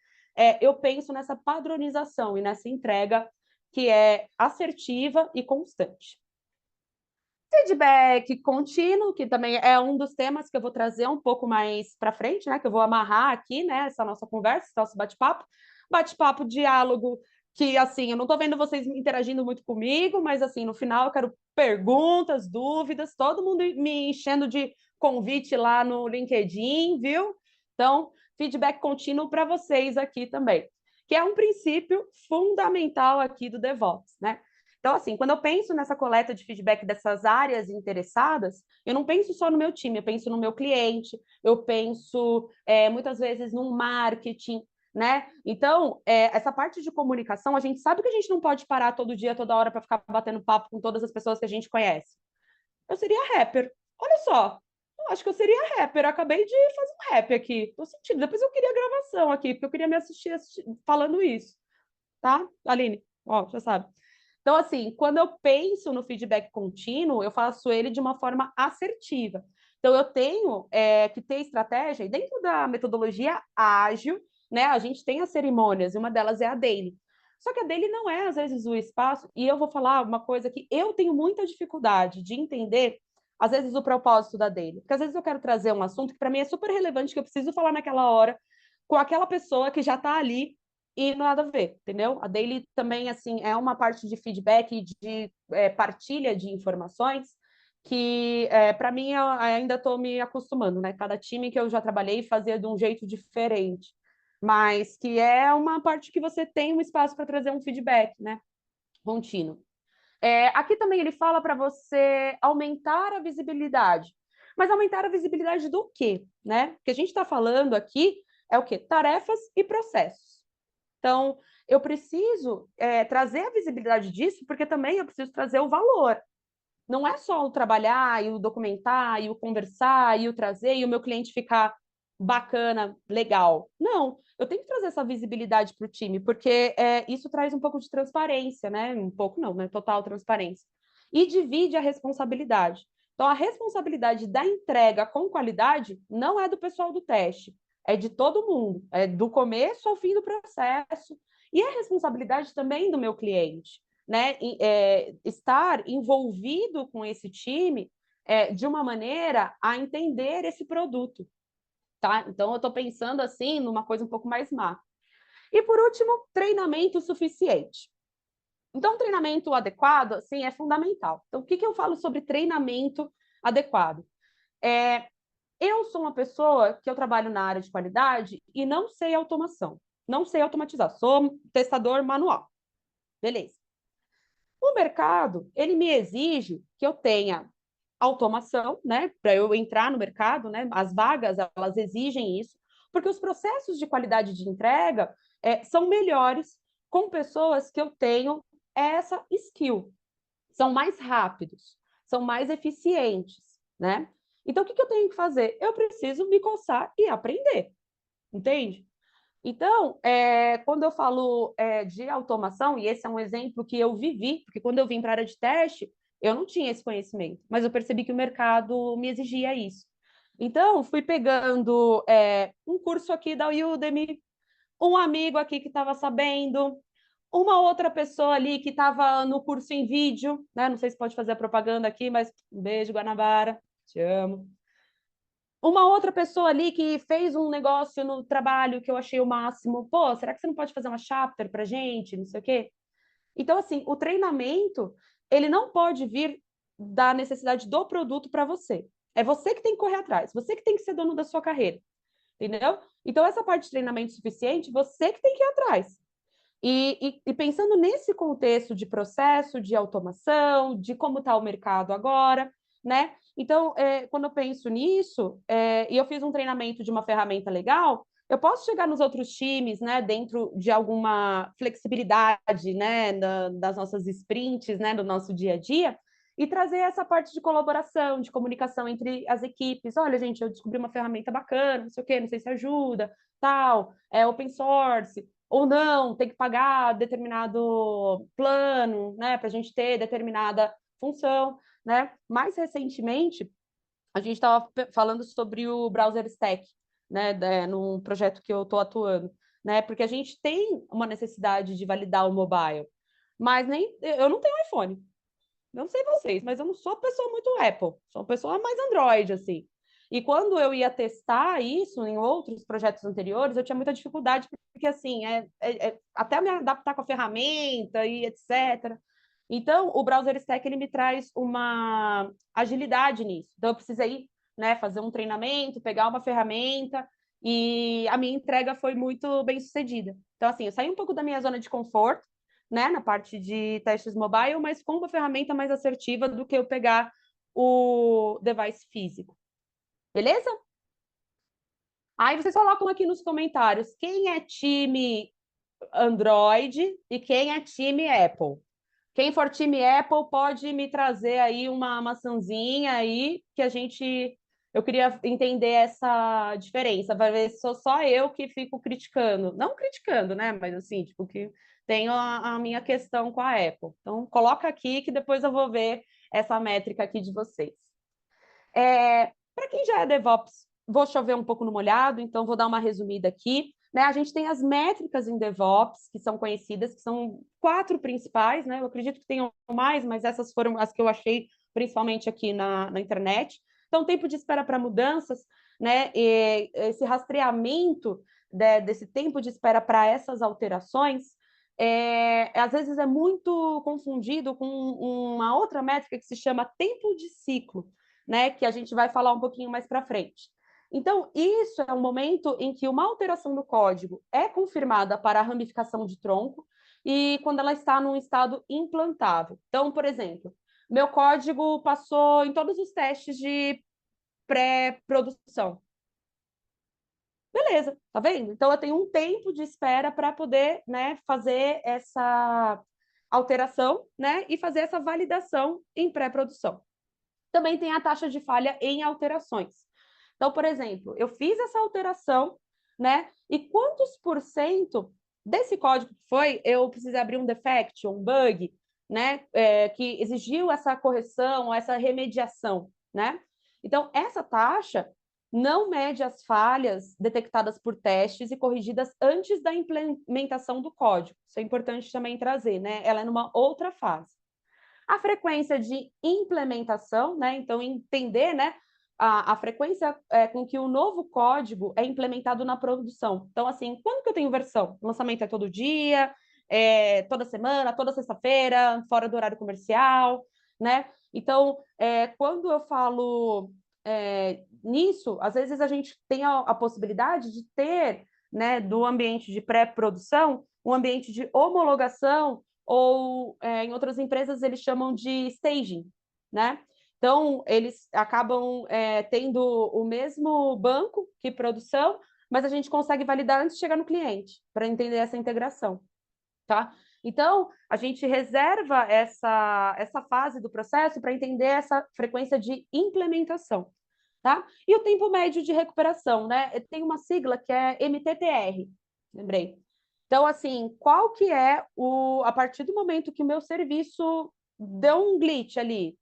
eu penso nessa padronização e nessa entrega que é assertiva e constante. Feedback contínuo, que também é um dos temas que eu vou trazer um pouco mais para frente, né? Que eu vou amarrar aqui, né? Essa nossa conversa, esse nosso bate-papo. Bate-papo, diálogo, que assim, eu não estou vendo vocês interagindo muito comigo, mas assim, no final eu quero perguntas, dúvidas, todo mundo me enchendo de convite lá no LinkedIn, viu? Então, feedback contínuo para vocês aqui também, que é um princípio fundamental aqui do DevOps, né? Então, assim, quando eu penso nessa coleta de feedback dessas áreas interessadas, eu não penso só no meu time, eu penso no meu cliente, eu penso muitas vezes no marketing, né? Então, essa parte de comunicação, a gente sabe que a gente não pode parar todo dia, toda hora para ficar batendo papo com todas as pessoas que a gente conhece. Eu seria rapper. Olha só, eu acho que eu seria rapper. Eu acabei de fazer um rap aqui. Tô sentindo. Depois eu queria gravação aqui, porque eu queria me assistir falando isso, tá, Aline? Ó, já sabe. Então, assim, quando eu penso no feedback contínuo, eu faço ele de uma forma assertiva. Então, eu tenho que ter estratégia, e dentro da metodologia ágil, né, a gente tem as cerimônias, e uma delas é a daily. Só que a daily não é, às vezes, o espaço, e eu vou falar uma coisa que eu tenho muita dificuldade de entender, às vezes, o propósito da daily. Porque às vezes eu quero trazer um assunto que para mim é super relevante, que eu preciso falar naquela hora, com aquela pessoa que já está ali e nada a ver, entendeu? A daily também, assim, é uma parte de feedback, de partilha de informações, que, para mim, eu ainda estou me acostumando, né? Cada time que eu já trabalhei fazia de um jeito diferente, mas que é uma parte que você tem um espaço para trazer um feedback, né? Contínuo. Aqui também ele fala para você aumentar a visibilidade. Mas aumentar a visibilidade do quê, né? Porque a gente está falando aqui é o quê? Tarefas e processos. Então, eu preciso trazer a visibilidade disso, porque também eu preciso trazer o valor. Não é só o trabalhar e o documentar e o conversar e o trazer e o meu cliente ficar bacana, legal. Não, eu tenho que trazer essa visibilidade para o time, porque isso traz um pouco de transparência, né? Um pouco não, né? Total transparência. e divide a responsabilidade. Então, a responsabilidade da entrega com qualidade não é do pessoal do teste, é de todo mundo, é do começo ao fim do processo, e é responsabilidade também do meu cliente, né? Estar envolvido com esse time de uma maneira a entender esse produto, tá? Então, eu estou pensando assim numa coisa um pouco mais macro. E por último, treinamento suficiente. Então, treinamento adequado, sim, é fundamental. Então, o que eu falo sobre treinamento adequado? Eu sou uma pessoa que eu trabalho na área de qualidade e não sei automação, não sei automatizar, sou testador manual. Beleza. O mercado, ele me exige que eu tenha automação, né, para eu entrar no mercado, né, as vagas, elas exigem isso, porque os processos de qualidade de entrega são melhores com pessoas que eu tenho essa skill, são mais rápidos, são mais eficientes, né? Então, o que eu tenho que fazer? Eu preciso me coçar e aprender, entende? Então, quando eu falo de automação, e esse é um exemplo que eu vivi, porque quando eu vim para a área de teste, eu não tinha esse conhecimento, mas eu percebi que o mercado me exigia isso. Então, fui pegando um curso aqui da Udemy, um amigo aqui que estava sabendo, uma outra pessoa ali que estava no curso em vídeo, né? Não sei se pode fazer a propaganda aqui, mas um beijo, Guanabara, te amo. Uma outra pessoa ali que fez um negócio no trabalho que eu achei o máximo. Pô, será que você não pode fazer uma chapter pra gente? Não sei o quê. Então, assim, o treinamento, ele não pode vir da necessidade do produto para você. É você que tem que correr atrás, você que tem que ser dono da sua carreira, entendeu? Então, essa parte de treinamento suficiente, você que tem que ir atrás. E pensando nesse contexto de processo, de automação, de como está o mercado agora, né? Então, quando eu penso nisso, e eu fiz um treinamento de uma ferramenta legal, eu posso chegar nos outros times, né, dentro de alguma flexibilidade, né, das nossas sprints, né, do nosso dia a dia, e trazer essa parte de colaboração, de comunicação entre as equipes. Olha, gente, eu descobri uma ferramenta bacana, não sei o quê, não sei se ajuda, tal, é open source, ou não, tem que pagar determinado plano, né, para a gente ter determinada função, né? Mais recentemente, a gente estava falando sobre o browser stack, né, num projeto que eu estou atuando, né? Porque a gente tem uma necessidade de validar o mobile, mas nem eu não tenho iPhone. Não sei vocês, mas eu não sou pessoa muito Apple, sou uma pessoa mais Android, assim. E quando eu ia testar isso em outros projetos anteriores, eu tinha muita dificuldade, porque, assim, até me adaptar com a ferramenta e etc. Então, o Browser Stack, ele me traz uma agilidade nisso. Então, eu precisei, né, fazer um treinamento, pegar uma ferramenta, e a minha entrega foi muito bem sucedida. Então, assim, eu saí um pouco da minha zona de conforto, né, na parte de testes mobile, mas com uma ferramenta mais assertiva do que eu pegar o device físico. Beleza? Aí vocês colocam aqui nos comentários quem é time Android e quem é time Apple. Quem for time Apple pode me trazer aí uma maçãzinha aí que a gente. Eu queria entender essa diferença, para ver se sou só eu que fico criticando. Não criticando, né? Mas assim, tipo, que tenho a minha questão com a Apple. Então, coloca aqui que depois eu vou ver essa métrica aqui de vocês. Para quem já é DevOps, vou chover um pouco no molhado, então vou dar uma resumida aqui. Né? A gente tem as métricas em DevOps, que são conhecidas, que são 4 principais, né? Eu acredito que tenham mais, mas essas foram as que eu achei principalmente aqui na internet. Então, tempo de espera para mudanças, né? E esse rastreamento desse tempo de espera para essas alterações, às vezes é muito confundido com uma outra métrica que se chama tempo de ciclo, né? Que a gente vai falar um pouquinho mais para frente. Então, isso é um momento em que uma alteração do código é confirmada para a ramificação de tronco e quando ela está num estado implantável. Então, por exemplo, meu código passou em todos os testes de pré-produção. Beleza, tá vendo? Então, eu tenho um tempo de espera para poder, né, fazer essa alteração, né, e fazer essa validação em pré-produção. Também tem a taxa de falha em alterações. Então, por exemplo, eu fiz essa alteração, né? E quantos por cento desse código que foi, eu precisei abrir um defect, um bug, né, que exigiu essa correção, essa remediação, né? Então, essa taxa não mede as falhas detectadas por testes e corrigidas antes da implementação do código. Isso é importante também trazer, né? Ela é numa outra fase. A frequência de implementação, né? Então, entender, né? A frequência com que o novo código é implementado na produção. Então, assim, quando que eu tenho versão? O lançamento é todo dia, toda semana, toda sexta-feira, fora do horário comercial, né? Então, quando eu falo nisso, às vezes a gente tem a possibilidade de ter, né, do ambiente de pré-produção, um ambiente de homologação, ou em outras empresas eles chamam de staging, né? Então, eles acabam tendo o mesmo banco que produção, mas a gente consegue validar antes de chegar no cliente, para entender essa integração, tá? Então, a gente reserva essa fase do processo para entender essa frequência de implementação, tá? E o tempo médio de recuperação, né? Tem uma sigla que é MTTR, lembrei. Então, assim, qual que é a partir do momento que o meu serviço deu um glitch ali,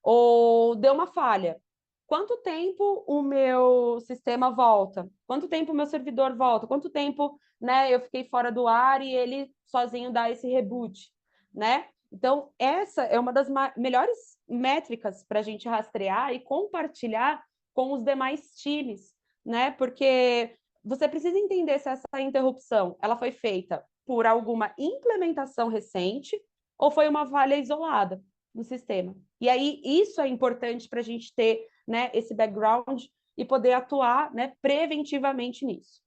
ou deu uma falha, quanto tempo o meu sistema volta? Quanto tempo o meu servidor volta? Quanto tempo, né, eu fiquei fora do ar e ele sozinho dá esse reboot, né? Então, essa é uma das melhores métricas para a gente rastrear e compartilhar com os demais times, né? Porque você precisa entender se essa interrupção ela foi feita por alguma implementação recente ou foi uma falha isolada no sistema. E aí, isso é importante para a gente ter, né, esse background e poder atuar, né, preventivamente nisso.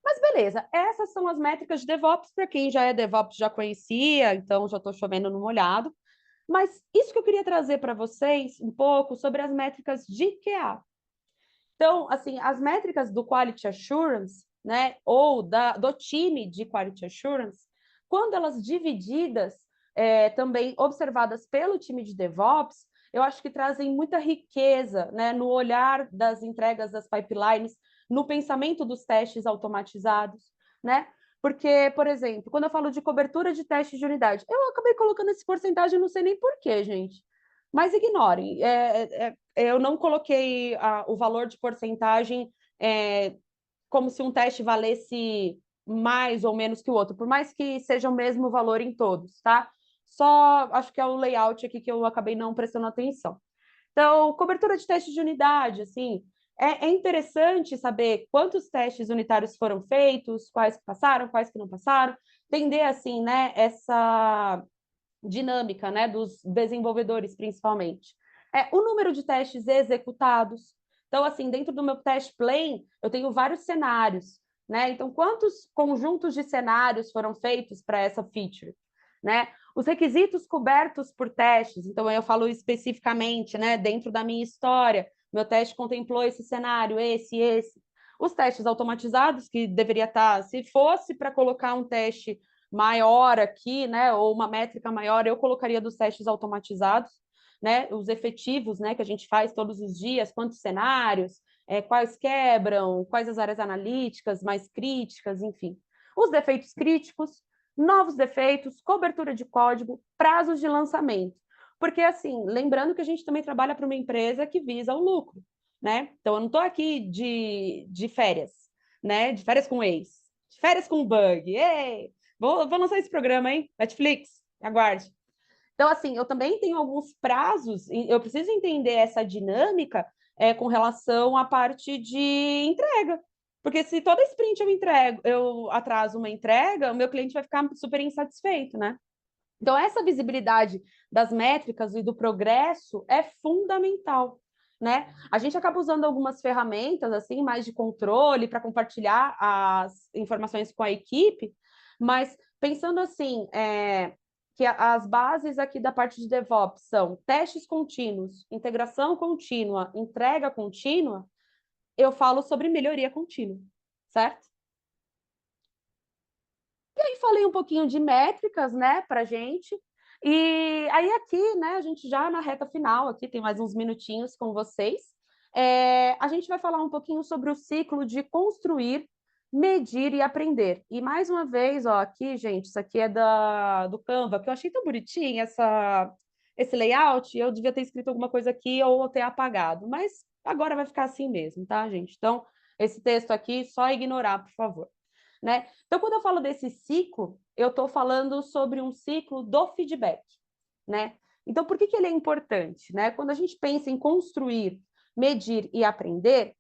Mas beleza, essas são as métricas de DevOps. Para quem já é DevOps já conhecia, então já estou chovendo no molhado. Mas isso que eu queria trazer para vocês um pouco sobre as métricas de QA. Então, assim, as métricas do Quality Assurance, né, ou do time de Quality Assurance, quando elas divididas, também observadas pelo time de DevOps, eu acho que trazem muita riqueza, né, no olhar das entregas das pipelines, no pensamento dos testes automatizados, né? Porque, por exemplo, quando eu falo de cobertura de testes de unidade, eu acabei colocando esse porcentagem, não sei nem por quê, gente. Mas ignorem. Eu não coloquei o valor de porcentagem como se um teste valesse mais ou menos que o outro, por mais que seja o mesmo valor em todos, tá? Só acho que é o layout aqui que eu acabei não prestando atenção. Então, cobertura de teste de unidade, assim, é interessante saber quantos testes unitários foram feitos, quais que passaram, quais que não passaram, entender, assim, né, essa dinâmica, né, dos desenvolvedores, principalmente. O número de testes executados. Então, assim, dentro do meu test plane, eu tenho vários cenários, né? Então, quantos conjuntos de cenários foram feitos para essa feature, né? Os requisitos cobertos por testes, então eu falo especificamente, né, dentro da minha história, meu teste contemplou esse cenário, esse. Os testes automatizados, que deveria estar, se fosse para colocar um teste maior aqui, né, ou uma métrica maior, eu colocaria dos testes automatizados, né, os efetivos, né, que a gente faz todos os dias, quantos cenários, quais quebram, quais as áreas analíticas mais críticas, enfim. Os defeitos críticos, novos defeitos, cobertura de código, prazos de lançamento. Porque, assim, lembrando que a gente também trabalha para uma empresa que visa o lucro, né? Então, eu não estou aqui de férias, né? De férias com ex, de férias com bug. Ei! Vou lançar esse programa, hein? Netflix, aguarde. Então, assim, eu também tenho alguns prazos, eu preciso entender essa dinâmica com relação à parte de entrega. Porque se toda sprint eu atraso uma entrega, o meu cliente vai ficar super insatisfeito, né? Então, essa visibilidade das métricas e do progresso é fundamental, né? A gente acaba usando algumas ferramentas, assim, mais de controle para compartilhar as informações com a equipe, mas pensando assim, que as bases aqui da parte de DevOps são testes contínuos, integração contínua, entrega contínua, eu falo sobre melhoria contínua, certo? E aí falei um pouquinho de métricas, né, para gente. E aí aqui, né, a gente já na reta final, aqui tem mais uns minutinhos com vocês, a gente vai falar um pouquinho sobre o ciclo de construir, medir e aprender. E mais uma vez, ó, aqui, gente, isso aqui é do Canva, que eu achei tão bonitinho esse layout, eu devia ter escrito alguma coisa aqui ou ter apagado, mas agora vai ficar assim mesmo, tá, gente? Então, esse texto aqui, só ignorar, por favor. Né? Então, quando eu falo desse ciclo, eu estou falando sobre um ciclo do feedback, né? Então, por que que ele é importante, né? Quando a gente pensa em construir, medir e aprender,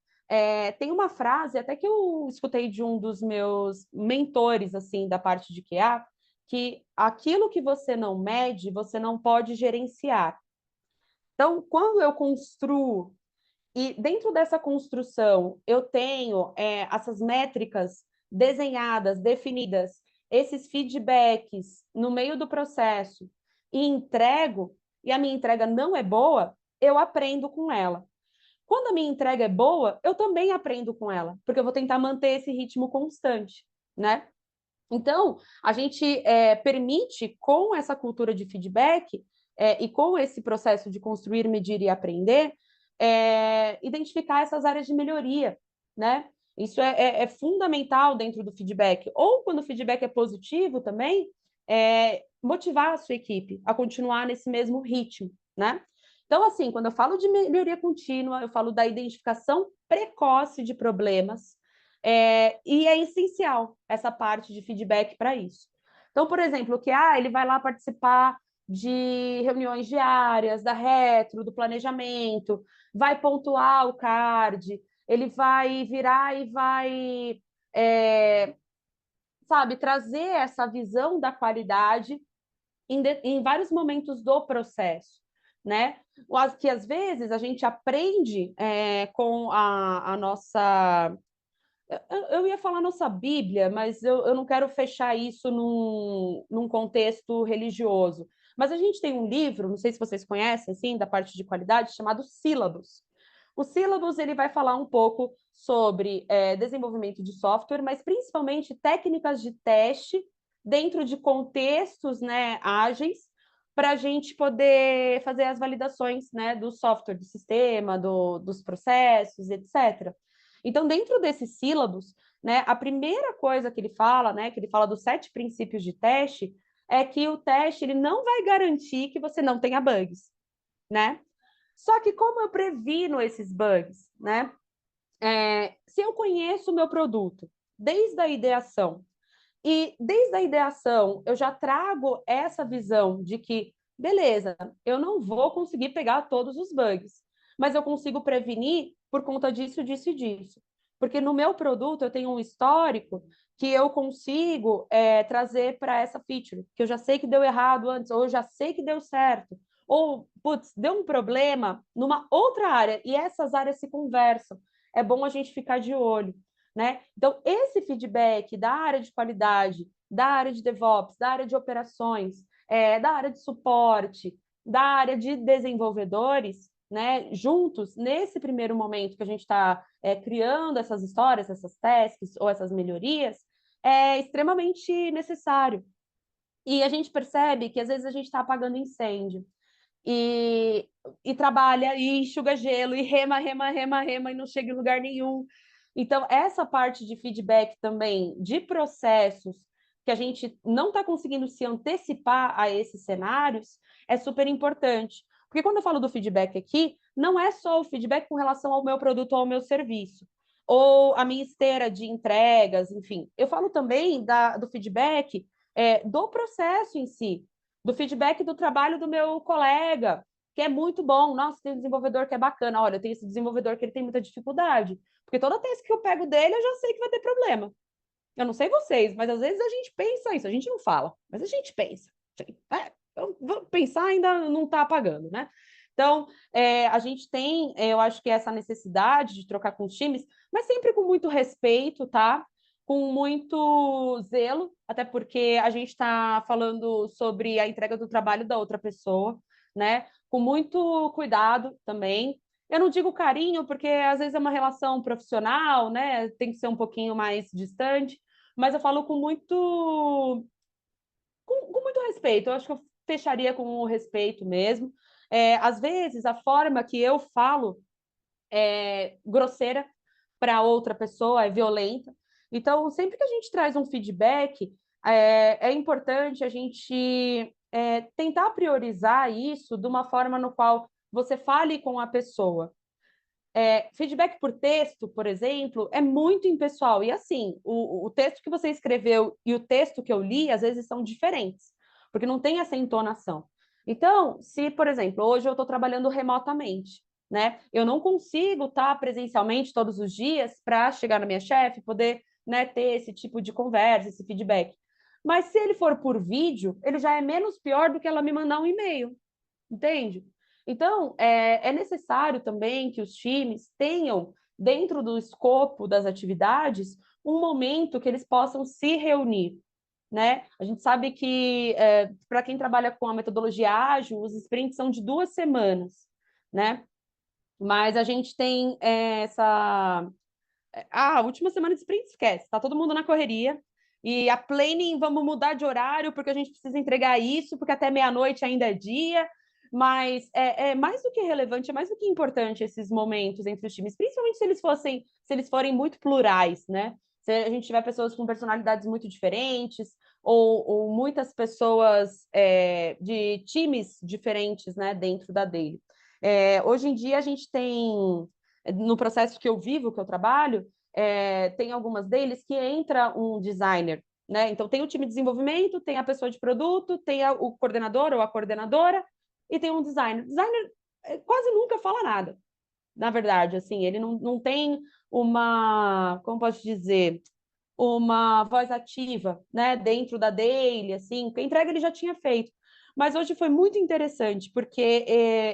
tem uma frase até que eu escutei de um dos meus mentores, assim, da parte de QA, que aquilo que você não mede, você não pode gerenciar. Então, quando eu construo e dentro dessa construção, eu tenho essas métricas desenhadas, definidas, esses feedbacks no meio do processo e entrego, e a minha entrega não é boa, eu aprendo com ela. Quando a minha entrega é boa, eu também aprendo com ela, porque eu vou tentar manter esse ritmo constante, né? Então, a gente permite, com essa cultura de feedback e com esse processo de construir, medir e aprender, identificar essas áreas de melhoria, né? Isso é fundamental dentro do feedback. Ou quando o feedback é positivo também, motivar a sua equipe a continuar nesse mesmo ritmo, né? Então, assim, quando eu falo de melhoria contínua, eu falo da identificação precoce de problemas, e é essencial essa parte de feedback para isso. Então, por exemplo, que ele vai lá participar de reuniões diárias, da retro, do planejamento, vai pontuar o card, ele vai virar e vai, sabe, trazer essa visão da qualidade em vários momentos do processo, né? Que às vezes a gente aprende com a nossa eu ia falar nossa Bíblia, mas eu não quero fechar isso num contexto religioso. Mas a gente tem um livro, não sei se vocês conhecem, assim, da parte de qualidade, chamado Sílabus. O Sílabus ele vai falar um pouco sobre desenvolvimento de software, mas principalmente técnicas de teste dentro de contextos, né, ágeis, para a gente poder fazer as validações, né, do software, do sistema, dos processos, etc. Então, dentro desses sílabos, né, a primeira coisa que ele fala, né, que ele fala dos 7 princípios de teste, é que o teste ele não vai garantir que você não tenha bugs, né? Só que como eu previno esses bugs, né? Se eu conheço o meu produto desde a ideação, e desde a ideação eu já trago essa visão de que, beleza, eu não vou conseguir pegar todos os bugs, mas eu consigo prevenir por conta disso, disso e disso. Porque no meu produto eu tenho um histórico que eu consigo trazer para essa feature, que eu já sei que deu errado antes, ou eu já sei que deu certo, ou, putz, deu um problema numa outra área, e essas áreas se conversam. É bom a gente ficar de olho. Né? Então, esse feedback da área de qualidade, da área de DevOps, da área de operações, da área de suporte, da área de desenvolvedores, né, juntos, nesse primeiro momento que a gente está criando essas histórias, essas tasks ou essas melhorias, é extremamente necessário. E a gente percebe que às vezes a gente está apagando incêndio e, e trabalha e enxuga gelo e rema, rema, rema, rema e não chega em lugar nenhum. Então, essa parte de feedback também de processos que a gente não está conseguindo se antecipar a esses cenários é super importante. Porque quando eu falo do feedback aqui, não é só o feedback com relação ao meu produto ou ao meu serviço, ou a minha esteira de entregas, enfim. Eu falo também do feedback do processo em si, do feedback do trabalho do meu colega, que é muito bom. Nossa, tem um desenvolvedor que é bacana. Olha, eu tenho esse desenvolvedor que ele tem muita dificuldade. Porque toda vez que eu pego dele, eu já sei que vai ter problema. Eu não sei vocês, mas às vezes a gente pensa isso. A gente não fala, mas a gente pensa. Pensar ainda não está apagando, né? Então, a gente tem, eu acho que essa necessidade de trocar com os times, mas sempre com muito respeito, tá? Com muito zelo, até porque a gente está falando sobre a entrega do trabalho da outra pessoa, né? Com muito cuidado também. Eu não digo carinho, porque às vezes é uma relação profissional, né? Tem que ser um pouquinho mais distante, mas eu falo com muito respeito. Eu acho que eu fecharia com o respeito mesmo. Às vezes, a forma que eu falo é grosseira para outra pessoa, é violenta. Então, sempre que a gente traz um feedback, é importante a gente tentar priorizar isso de uma forma no qual você fale com a pessoa. Feedback por texto, por exemplo, é muito impessoal. E assim, o texto que você escreveu e o texto que eu li, às vezes, são diferentes, porque não tem essa entonação. Então, se, por exemplo, hoje eu estou trabalhando remotamente, né? Eu não consigo estar presencialmente todos os dias para chegar na minha chefe, poder, né, ter esse tipo de conversa, esse feedback. Mas se ele for por vídeo, ele já é menos pior do que ela me mandar um e-mail, entende? Então, é necessário também que os times tenham, dentro do escopo das atividades, um momento que eles possam se reunir, né? A gente sabe que, para quem trabalha com a metodologia ágil, os sprints são de 2 semanas, né? Mas a gente tem essa... a última semana de sprint, esquece, tá todo mundo na correria, e a planning, vamos mudar de horário, porque a gente precisa entregar isso, porque até meia-noite ainda é dia, mas é mais do que relevante, é mais do que importante esses momentos entre os times, principalmente se eles forem muito plurais, né? Se a gente tiver pessoas com personalidades muito diferentes, ou muitas pessoas de times diferentes, né, dentro da dele. Hoje em dia a gente tem, no processo que eu vivo, que eu trabalho, tem algumas deles que entra um designer, né? Então tem o time de desenvolvimento, tem a pessoa de produto, tem o coordenador ou a coordenadora e tem um designer. O designer quase nunca fala nada, na verdade, assim, ele não tem uma, como posso dizer, uma voz ativa, né, dentro da daily, assim, a entrega ele já tinha feito. Mas hoje foi muito interessante, porque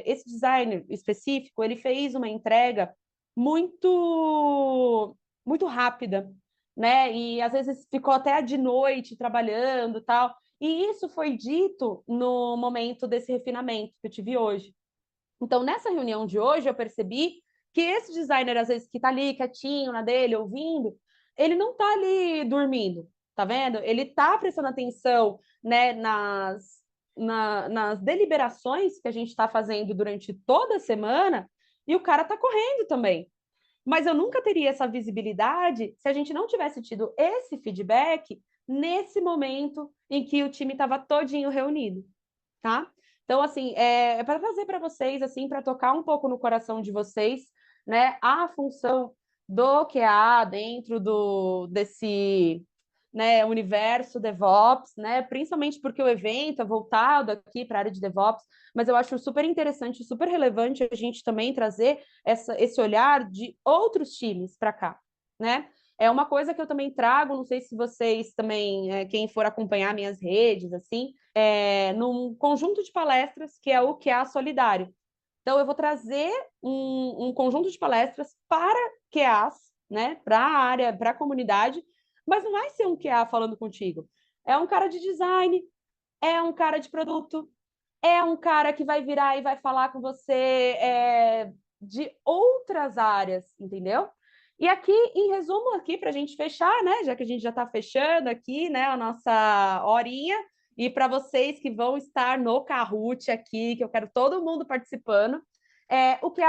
esse designer específico, ele fez uma entrega muito muito rápida, né? E às vezes ficou até de noite trabalhando, tal. E isso foi dito no momento desse refinamento que eu tive hoje. Então, nessa reunião de hoje, eu percebi que esse designer, às vezes, que está ali quietinho na dele, ouvindo, ele não está ali dormindo, tá vendo? Ele está prestando atenção, né, nas deliberações que a gente está fazendo durante toda a semana, e o cara está correndo também. Mas eu nunca teria essa visibilidade se a gente não tivesse tido esse feedback nesse momento em que o time estava todinho reunido, tá? Então, assim, para trazer para vocês, assim, para tocar um pouco no coração de vocês, né, a função do QA dentro desse, né, universo DevOps, né, principalmente porque o evento é voltado aqui para a área de DevOps, mas eu acho super interessante, super relevante a gente também trazer esse olhar de outros times para cá, né? É uma coisa que eu também trago, não sei se vocês também, quem for acompanhar minhas redes, assim, num conjunto de palestras que é o QA Solidário. Então, eu vou trazer um conjunto de palestras para QAs, né, para a área, para a comunidade, mas não vai ser um QA falando contigo. É um cara de design, é um cara de produto, é um cara que vai virar e vai falar com você de outras áreas, entendeu? E aqui, em resumo, aqui para a gente fechar, né? Já que a gente já está fechando aqui, né, a nossa horinha, e para vocês que vão estar no Kahoot aqui, que eu quero todo mundo participando, o que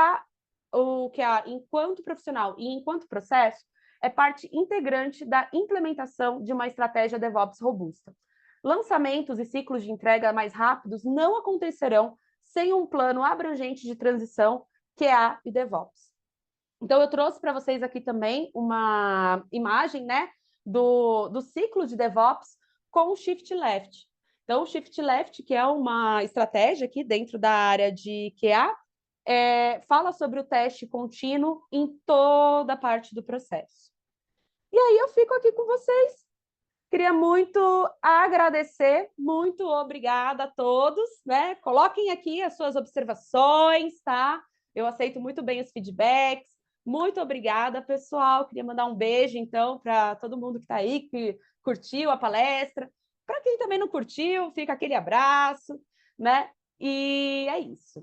há enquanto profissional e enquanto processo é parte integrante da implementação de uma estratégia DevOps robusta. Lançamentos e ciclos de entrega mais rápidos não acontecerão sem um plano abrangente de transição, QA e DevOps. Então, eu trouxe para vocês aqui também uma imagem, né, do ciclo de DevOps com o Shift Left. Então, o Shift Left, que é uma estratégia aqui dentro da área de QA, fala sobre o teste contínuo em toda a parte do processo. E aí eu fico aqui com vocês. Queria muito agradecer, muito obrigada a todos, né? Coloquem aqui as suas observações, tá? Eu aceito muito bem os feedbacks. Muito obrigada, pessoal. Queria mandar um beijo, então, para todo mundo que está aí, que curtiu a palestra. Para quem também não curtiu, fica aquele abraço, né? E é isso.